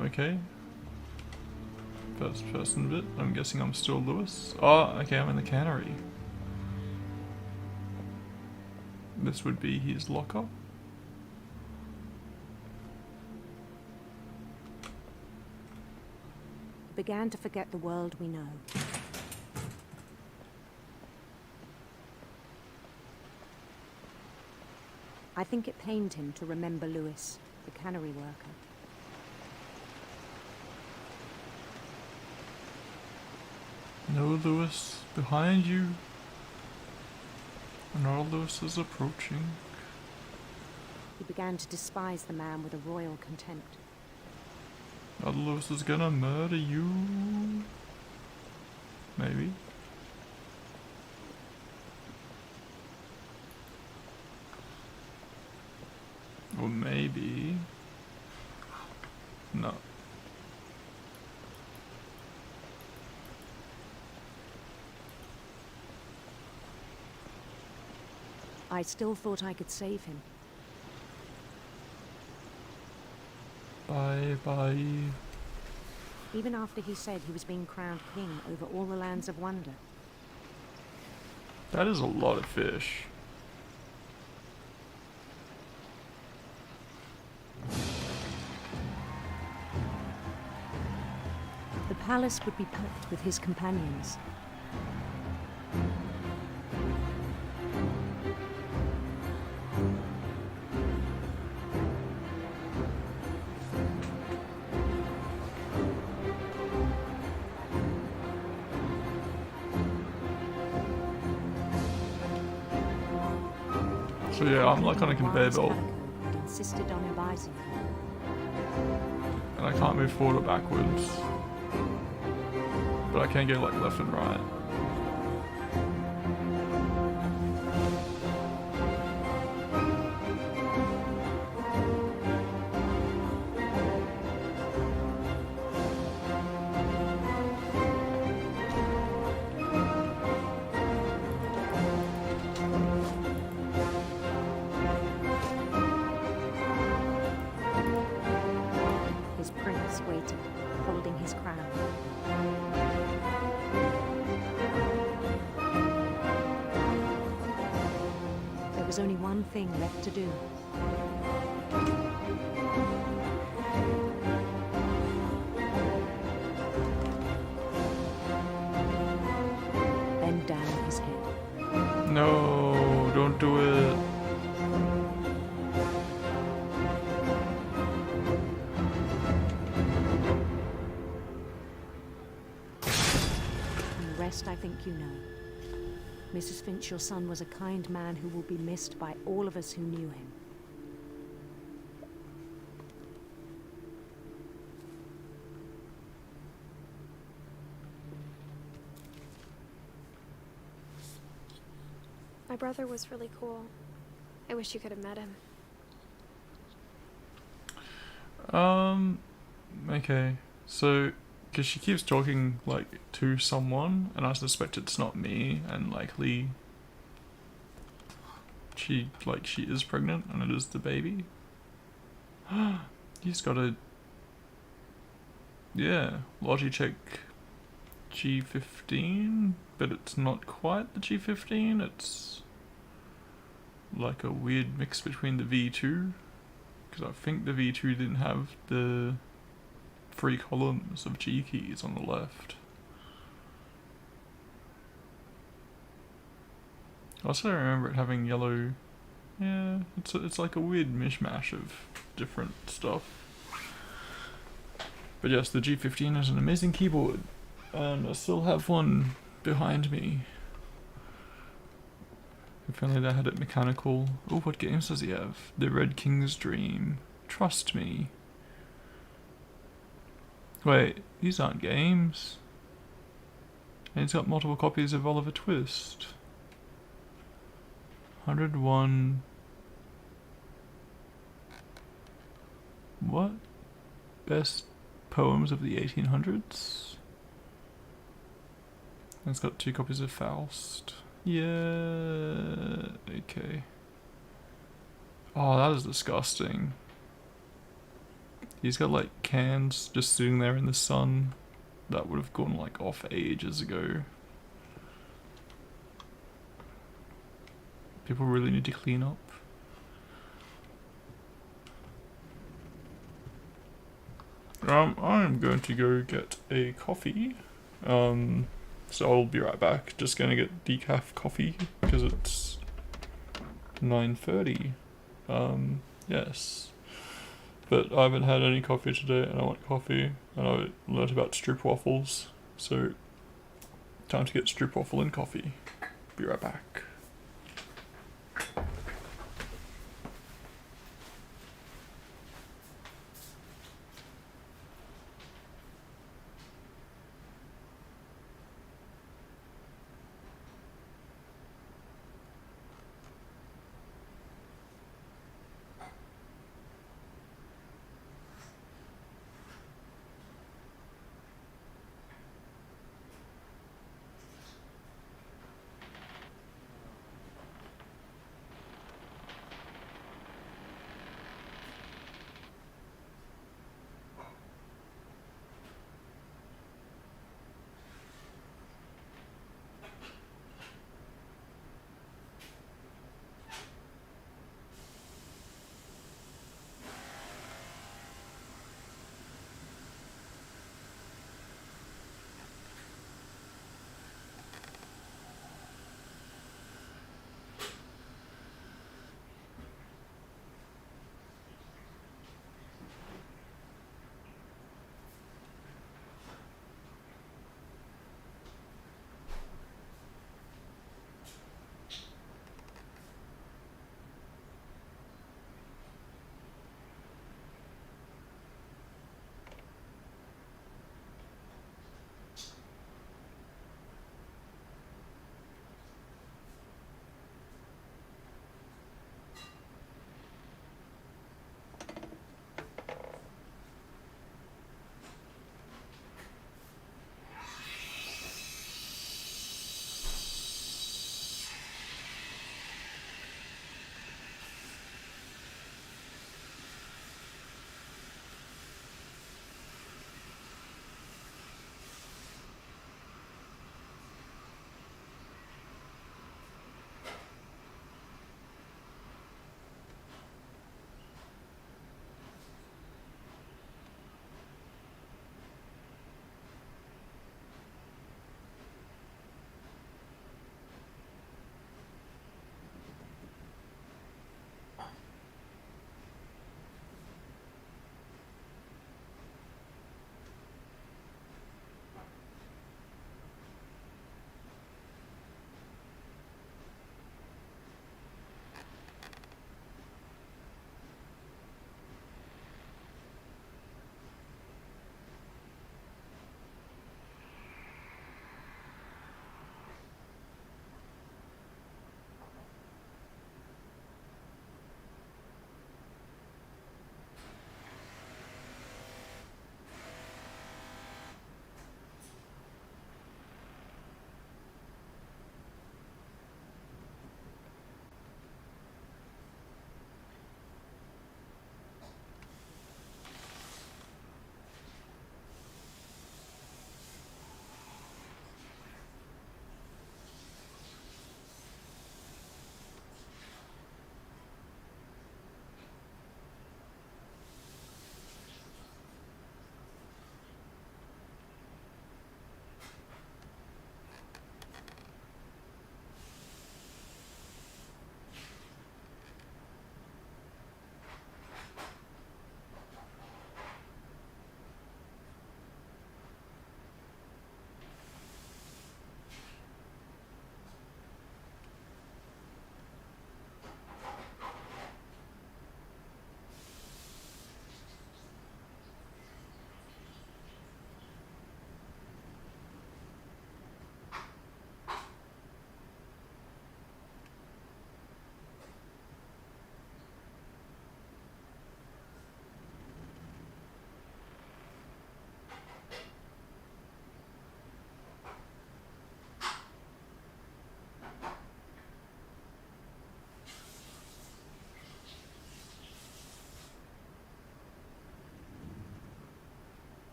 Okay. First person bit. I'm guessing I'm still Lewis. Oh, okay, I'm in the cannery. This would be his locker. He began to forget the world we know. I think it pained him to remember Lewis, the cannery worker. No, Lewis, behind you. Another Lewis is approaching. He began to despise the man with a royal contempt. Another Lewis is gonna murder you. Maybe. Or maybe... No. I still thought I could save him. Bye bye. Even after he said he was being crowned king over all the lands of wonder. That is a lot of fish. The palace would be packed with his companions. So yeah, I'm like on a conveyor belt. Insisted on advising. And I can't move forward or backwards. But I can go like left and right. His prince waited, holding his crown. There was only one thing left to do. Bend down his head. No, don't do it. And the rest I think you know. Mrs. Finch, your son was a kind man who will be missed by all of us who knew him. My brother was really cool. I wish you could have met him. Okay. So, because she keeps talking, like, to someone, and I suspect it's not me, and likely she is pregnant, and it is the baby. He's got a... Yeah, Logitech G15, but it's not quite the G15, it's like a weird mix between the V2, because I think the V2 didn't have the 3 columns of G keys on the left. I also remember it having yellow. Yeah, it's like a weird mishmash of different stuff. But yes, the G15 is an amazing keyboard, and I still have one behind me. If only they had it mechanical. Oh, what games does he have? The Red King's Dream. Trust me. Wait, these aren't games. And he's got multiple copies of Oliver Twist. 101... What? Best poems of the 1800s? And it's got 2 copies of Faust. Yeah... Okay. Oh, that is disgusting. He's got like cans just sitting there in the sun that would have gone like off ages ago. People really need to clean up. I'm going to go get a coffee. So I'll be right back. Just gonna get decaf coffee because it's 9:30. Yes. But I haven't had any coffee today and I want coffee, and I learnt about stroopwafels, so time to get stroopwafel and coffee. Be right back.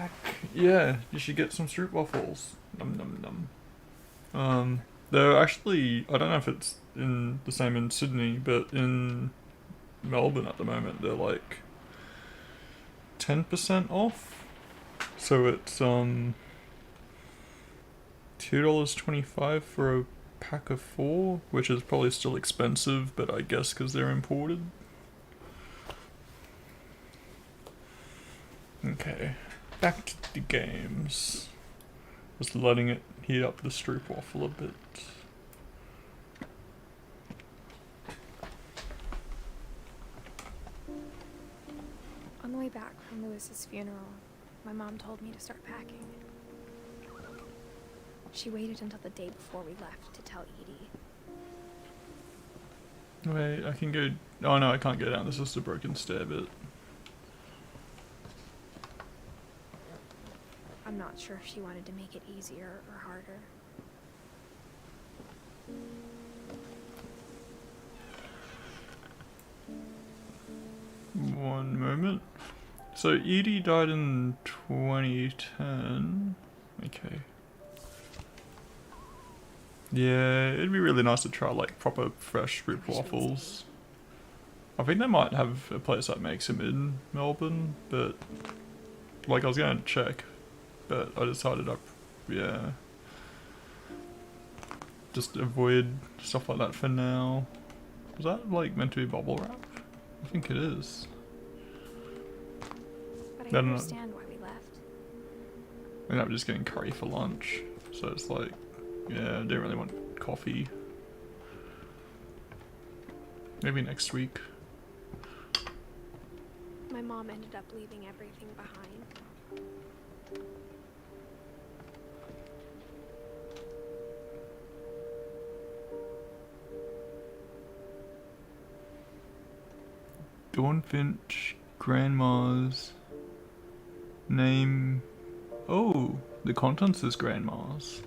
back. Yeah, you should get some street waffles. Num num num. They're actually, I don't know if it's in the same in Sydney, but in Melbourne at the moment they're like 10% off. So it's $2.25 for a pack of 4, which is probably still expensive, but I guess because they're imported. Okay, back to the games. Just letting it heat up the stroopwafel a bit. On the way back from Lewis's funeral, my mom told me to start packing. She waited until the day before we left to tell Edie. Wait, I can go... Oh no, I can't go down. This is the broken stair bit. I'm not sure if she wanted to make it easier or harder. One moment. So Edie died in 2010. Okay. Yeah, it'd be really nice to try like proper fresh root waffles. I think they might have a place that makes them in Melbourne, but like I was going to check, but I decided yeah, just avoid stuff like that for now. Was that like meant to be bubble wrap? I think it is. But I understand why we left. We ended up just getting curry for lunch, so it's like, yeah, I don't really want coffee. Maybe next week. My mom ended up leaving everything behind. Dawn Finch, Grandma's name. Oh, the contents is Grandma's.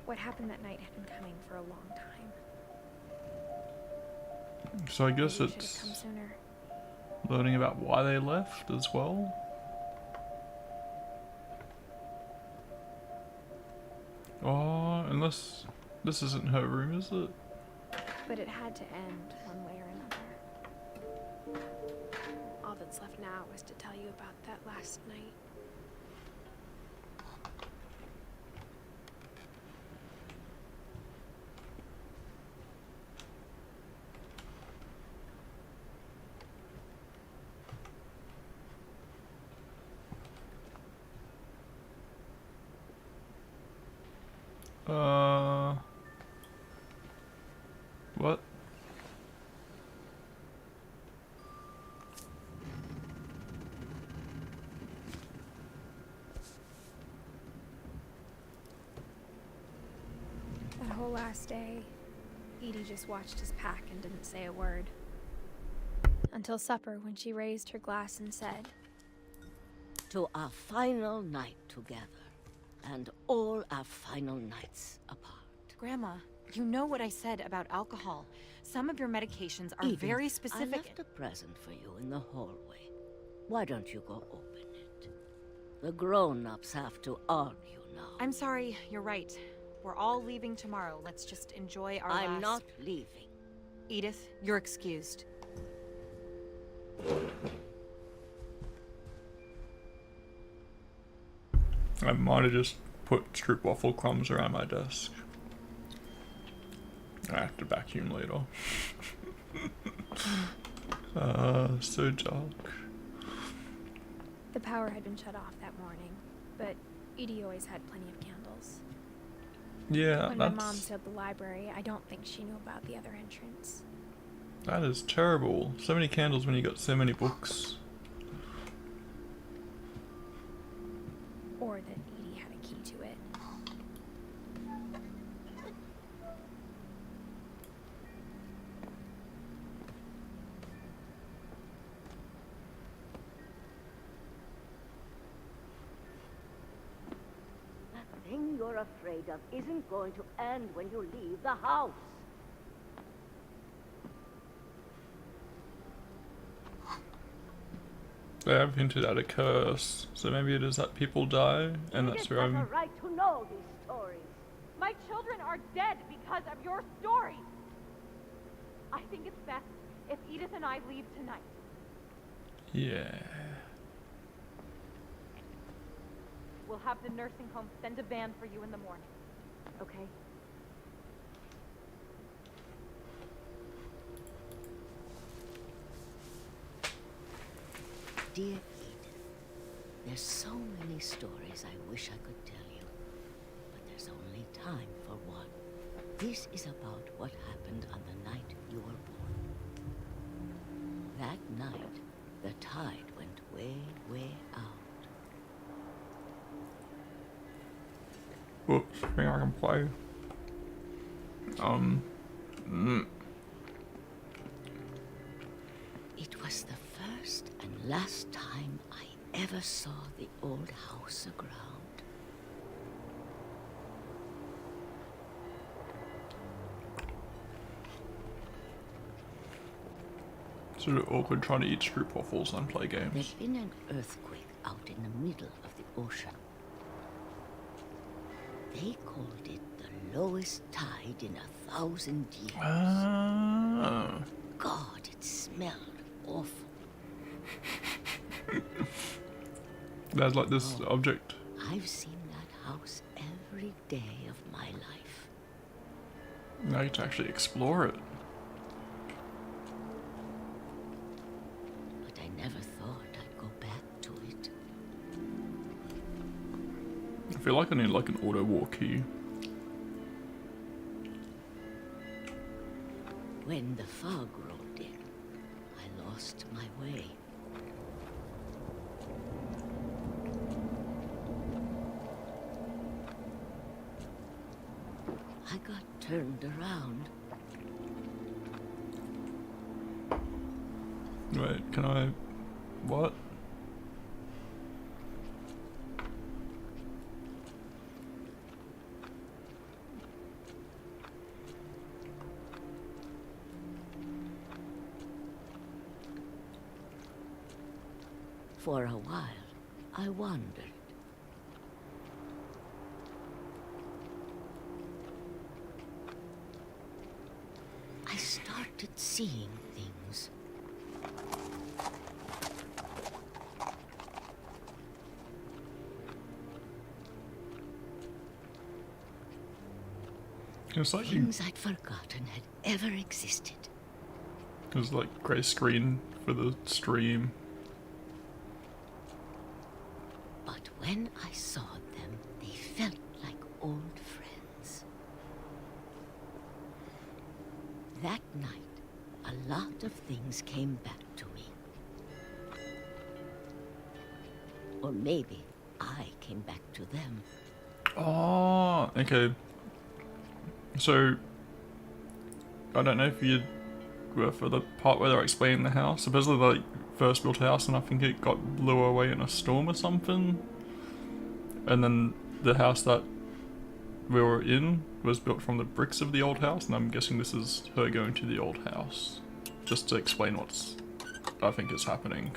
What happened that night had been coming for a long time. So I guess Maybe we it's should have come sooner. learning about why they left as well. Oh, unless this isn't her room, is it? But it had to end one way or another. All that's left now is to tell you about that last night. What? That whole last day, Edie just watched us pack and didn't say a word. Until supper, when she raised her glass and said, "To our final night together, and all our final nights apart." Grandma, you know what I said about alcohol. Some of your medications are Edith, very specific. I left a present for you in the hallway. Why don't you go open it? The grown-ups have to argue now. I'm sorry, you're right. We're all leaving tomorrow. Let's just enjoy our last... I'm not leaving. Edith, you're excused. I might have just put stroopwafel crumbs around my desk. I have to vacuum later. So dark. the power had been shut off that morning, but Edie always had plenty of candles. Yeah, When that's... my mom sealed the library, I don't think she knew about the other entrance. That is terrible. So many candles when you got so many books. Or that Edie had a key to it. you're afraid of isn't going to end when you leave the house. They have hinted at a curse, so maybe it is that people die, and that's where Edith has I'm... a right to know these stories. My children are dead because of your stories. I think it's best if Edith and I leave tonight. Yeah. We'll have the nursing home send a van for you in the morning. Okay? Dear Edith, there's so many stories I wish I could tell you, but there's only time for one. This is about what happened on the night you were born. That night, the tide went way, way out. Whoops, I think I can play. It was the first and last time I ever saw the old house aground. Sort of awkward trying to eat stroop waffles and play games. There'd been an earthquake out in the middle of the ocean. They called it the lowest tide in 1,000 years. Ah. God, it smelled awful. There's like this object. I've seen that house every day of my life. Now you get to actually explore it. But I never thought I'd go back to it. I feel like I need like an auto war key. When the fog rolled in, I lost my way. I got turned around. Wait, can I... what? For a while, I wandered. I started seeing things. It's like Things I'd forgotten had ever existed. There's like grey screen for the stream. But when I saw them, they felt like old friends. That night, a lot of things came back to me. Or maybe I came back to them. Oh, okay. So, I don't know if you were for the part where they're explaining the house. Supposedly they like, first built a house and I think it got blew away in a storm or something. And then the house that we were in was built from the bricks of the old house, and I'm guessing this is her going to the old house. Just to explain what's, I think is happening.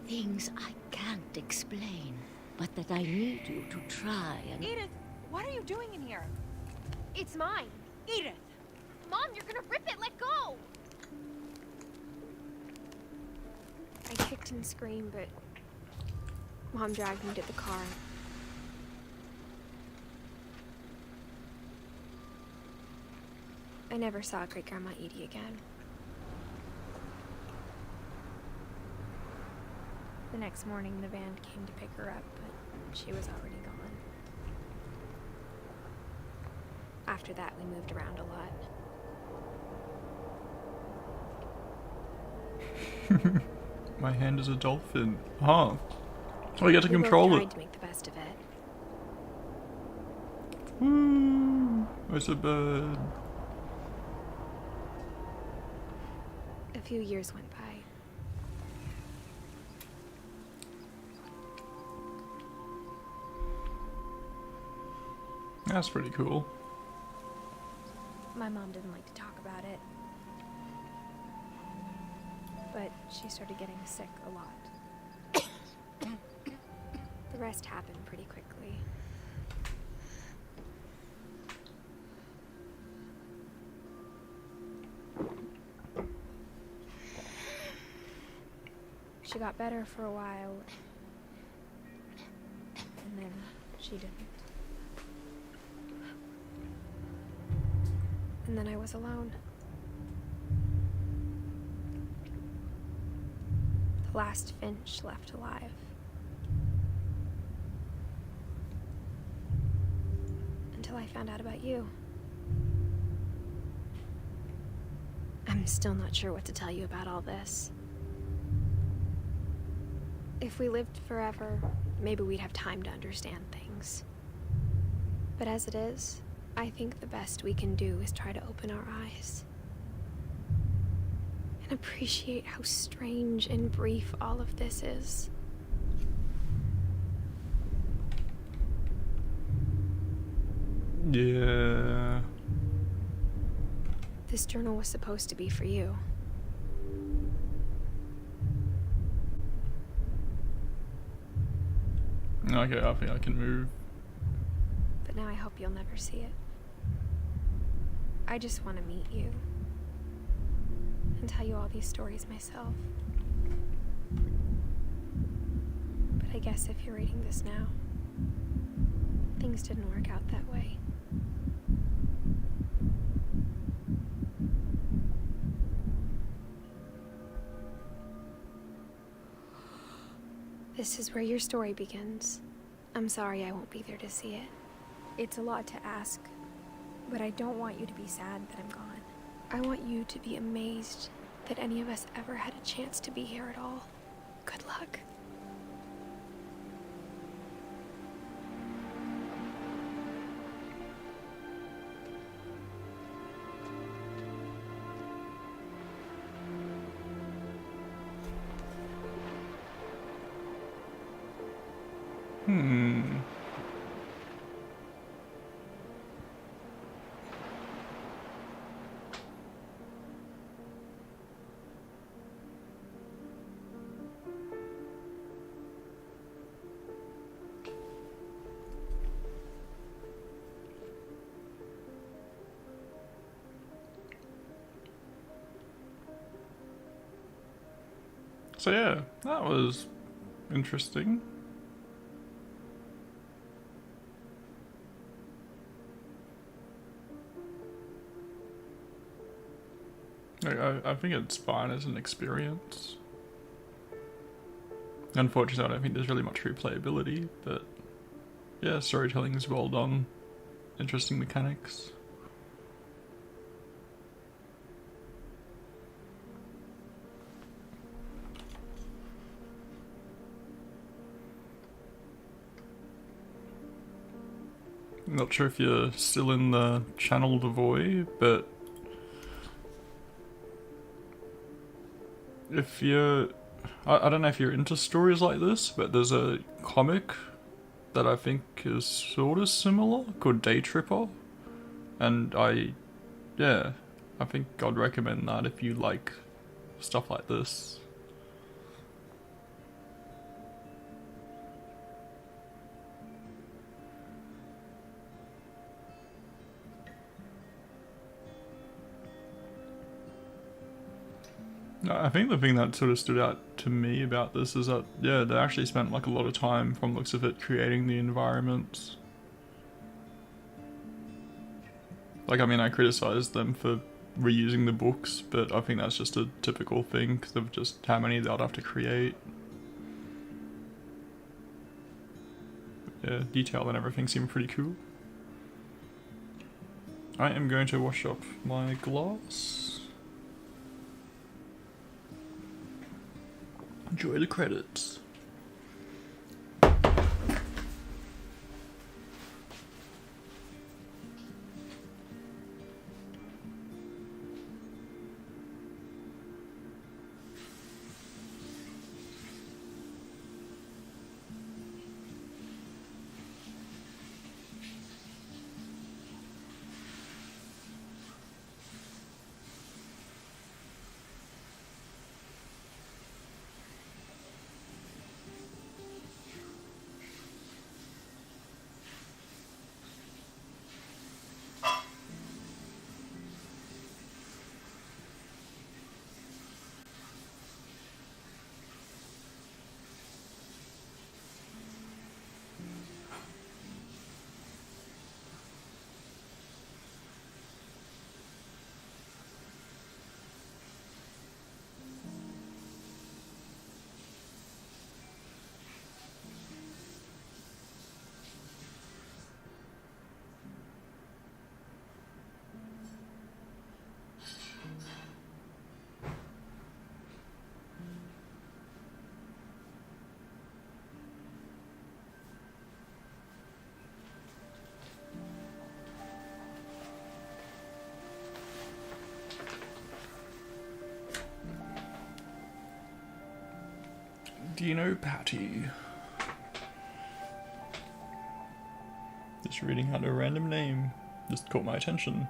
Things I can't explain, but that I need you to try and... Edith, what are you doing in here? It's mine. Edith! Mom, you're gonna rip it. Let go. I kicked and screamed, but Mom dragged me to the car. I never saw Great-Grandma Edie again. The next morning, the van came to pick her up, but she was already gone. After that, we moved around a lot. My hand is a dolphin. Huh. So I get to We control both it. tried to make the best of it. Woo! It's a bird. A few years went by. That's pretty cool. My mom didn't like to talk about it, but she started getting sick a lot. The rest happened pretty quickly. She got better for a while, and then she didn't. And then I was alone. The last Finch left alive. Until I found out about you. I'm still not sure what to tell you about all this. If we lived forever, maybe we'd have time to understand things. But as it is, I think the best we can do is try to open our eyes and appreciate how strange and brief all of this is. Yeah. This journal was supposed to be for you. Okay, I think I can move. But now I hope you'll never see it. I just want to meet you and tell you all these stories myself. But I guess if you're reading this now, things didn't work out that way. This is where your story begins. I'm sorry I won't be there to see it. It's a lot to ask, but I don't want you to be sad that I'm gone. I want you to be amazed that any of us ever had a chance to be here at all. Good luck. So yeah, that was interesting. I think it's fine as an experience. Unfortunately, I don't think there's really much replayability, but yeah, storytelling is well done. Interesting mechanics. Not sure if you're still in the channel Devoy, but if you're... I don't know if you're into stories like this, but there's a comic that I think is sort of similar called Day Tripper, and I think I'd recommend that if you like stuff like this. I think the thing that sort of stood out to me about this is that, yeah, they actually spent like a lot of time, from the looks of it, creating the environments. Like, I mean, I criticized them for reusing the books, but I think that's just a typical thing because of just how many they'd have to create. Yeah, detail and everything seemed pretty cool. I am going to wash up my glass. Enjoy the credits. Dino Patty. Just reading out a random name just caught my attention.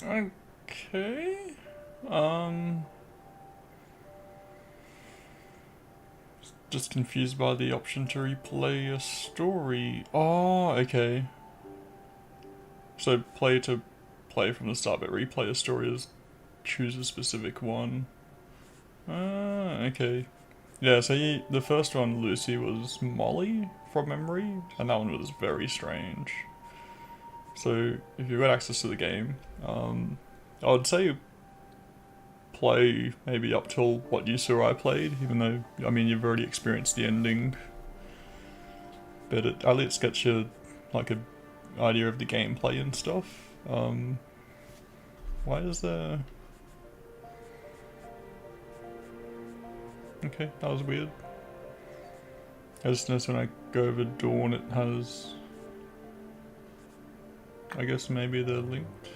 Okay. Just confused by the option to replay a story. Oh, okay. So play from the start, but replay a story is choose a specific one. Ah, okay. Yeah, so the first one, Lucy, was Molly from memory, and that one was very strange. So if you've got access to the game, I would say play maybe up till what you saw I played, even though, I mean, you've already experienced the ending. But it at least gets you, like, a idea of the gameplay and stuff. Why is there... Okay, that was weird. I just noticed when I go over Dawn it has... I guess maybe they're linked.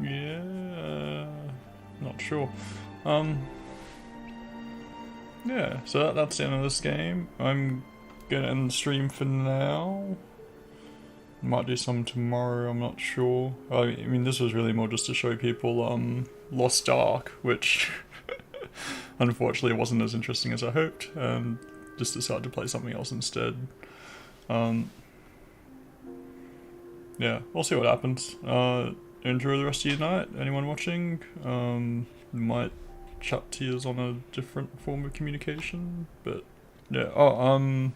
Yeah, not sure. Yeah, so that's the end of this game. I'm gonna end the stream for now. Might do some tomorrow, I'm not sure. I mean, this was really more just to show people Lost Ark, which unfortunately wasn't as interesting as I hoped, and just decided to play something else instead. Yeah, we'll see what happens. Enjoy the rest of your night, anyone watching. Might chat to you on a different form of communication, but yeah. Oh,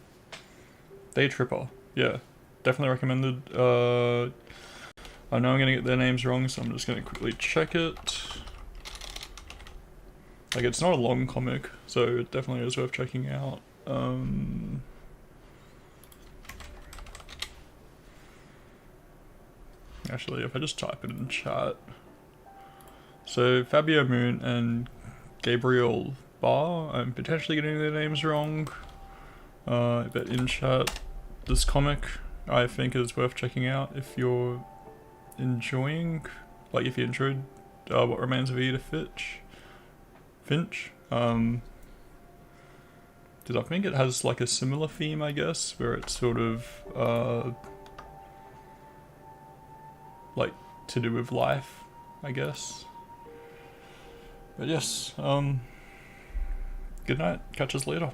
Day Tripper, yeah, definitely recommended. I know I'm gonna get their names wrong, so I'm just gonna quickly check it. Like, it's not a long comic, so it definitely is worth checking out. Actually, if I just type it in chat. So, Fabio Moon and Gabriel Barr, I'm potentially getting their names wrong. But in chat, this comic I think is worth checking out if you're enjoying, like if you enjoyed What Remains of Edith Finch. Because I think it has like a similar theme, I guess, where it's sort of like to do with life, I guess. But yes, good night, catch us later.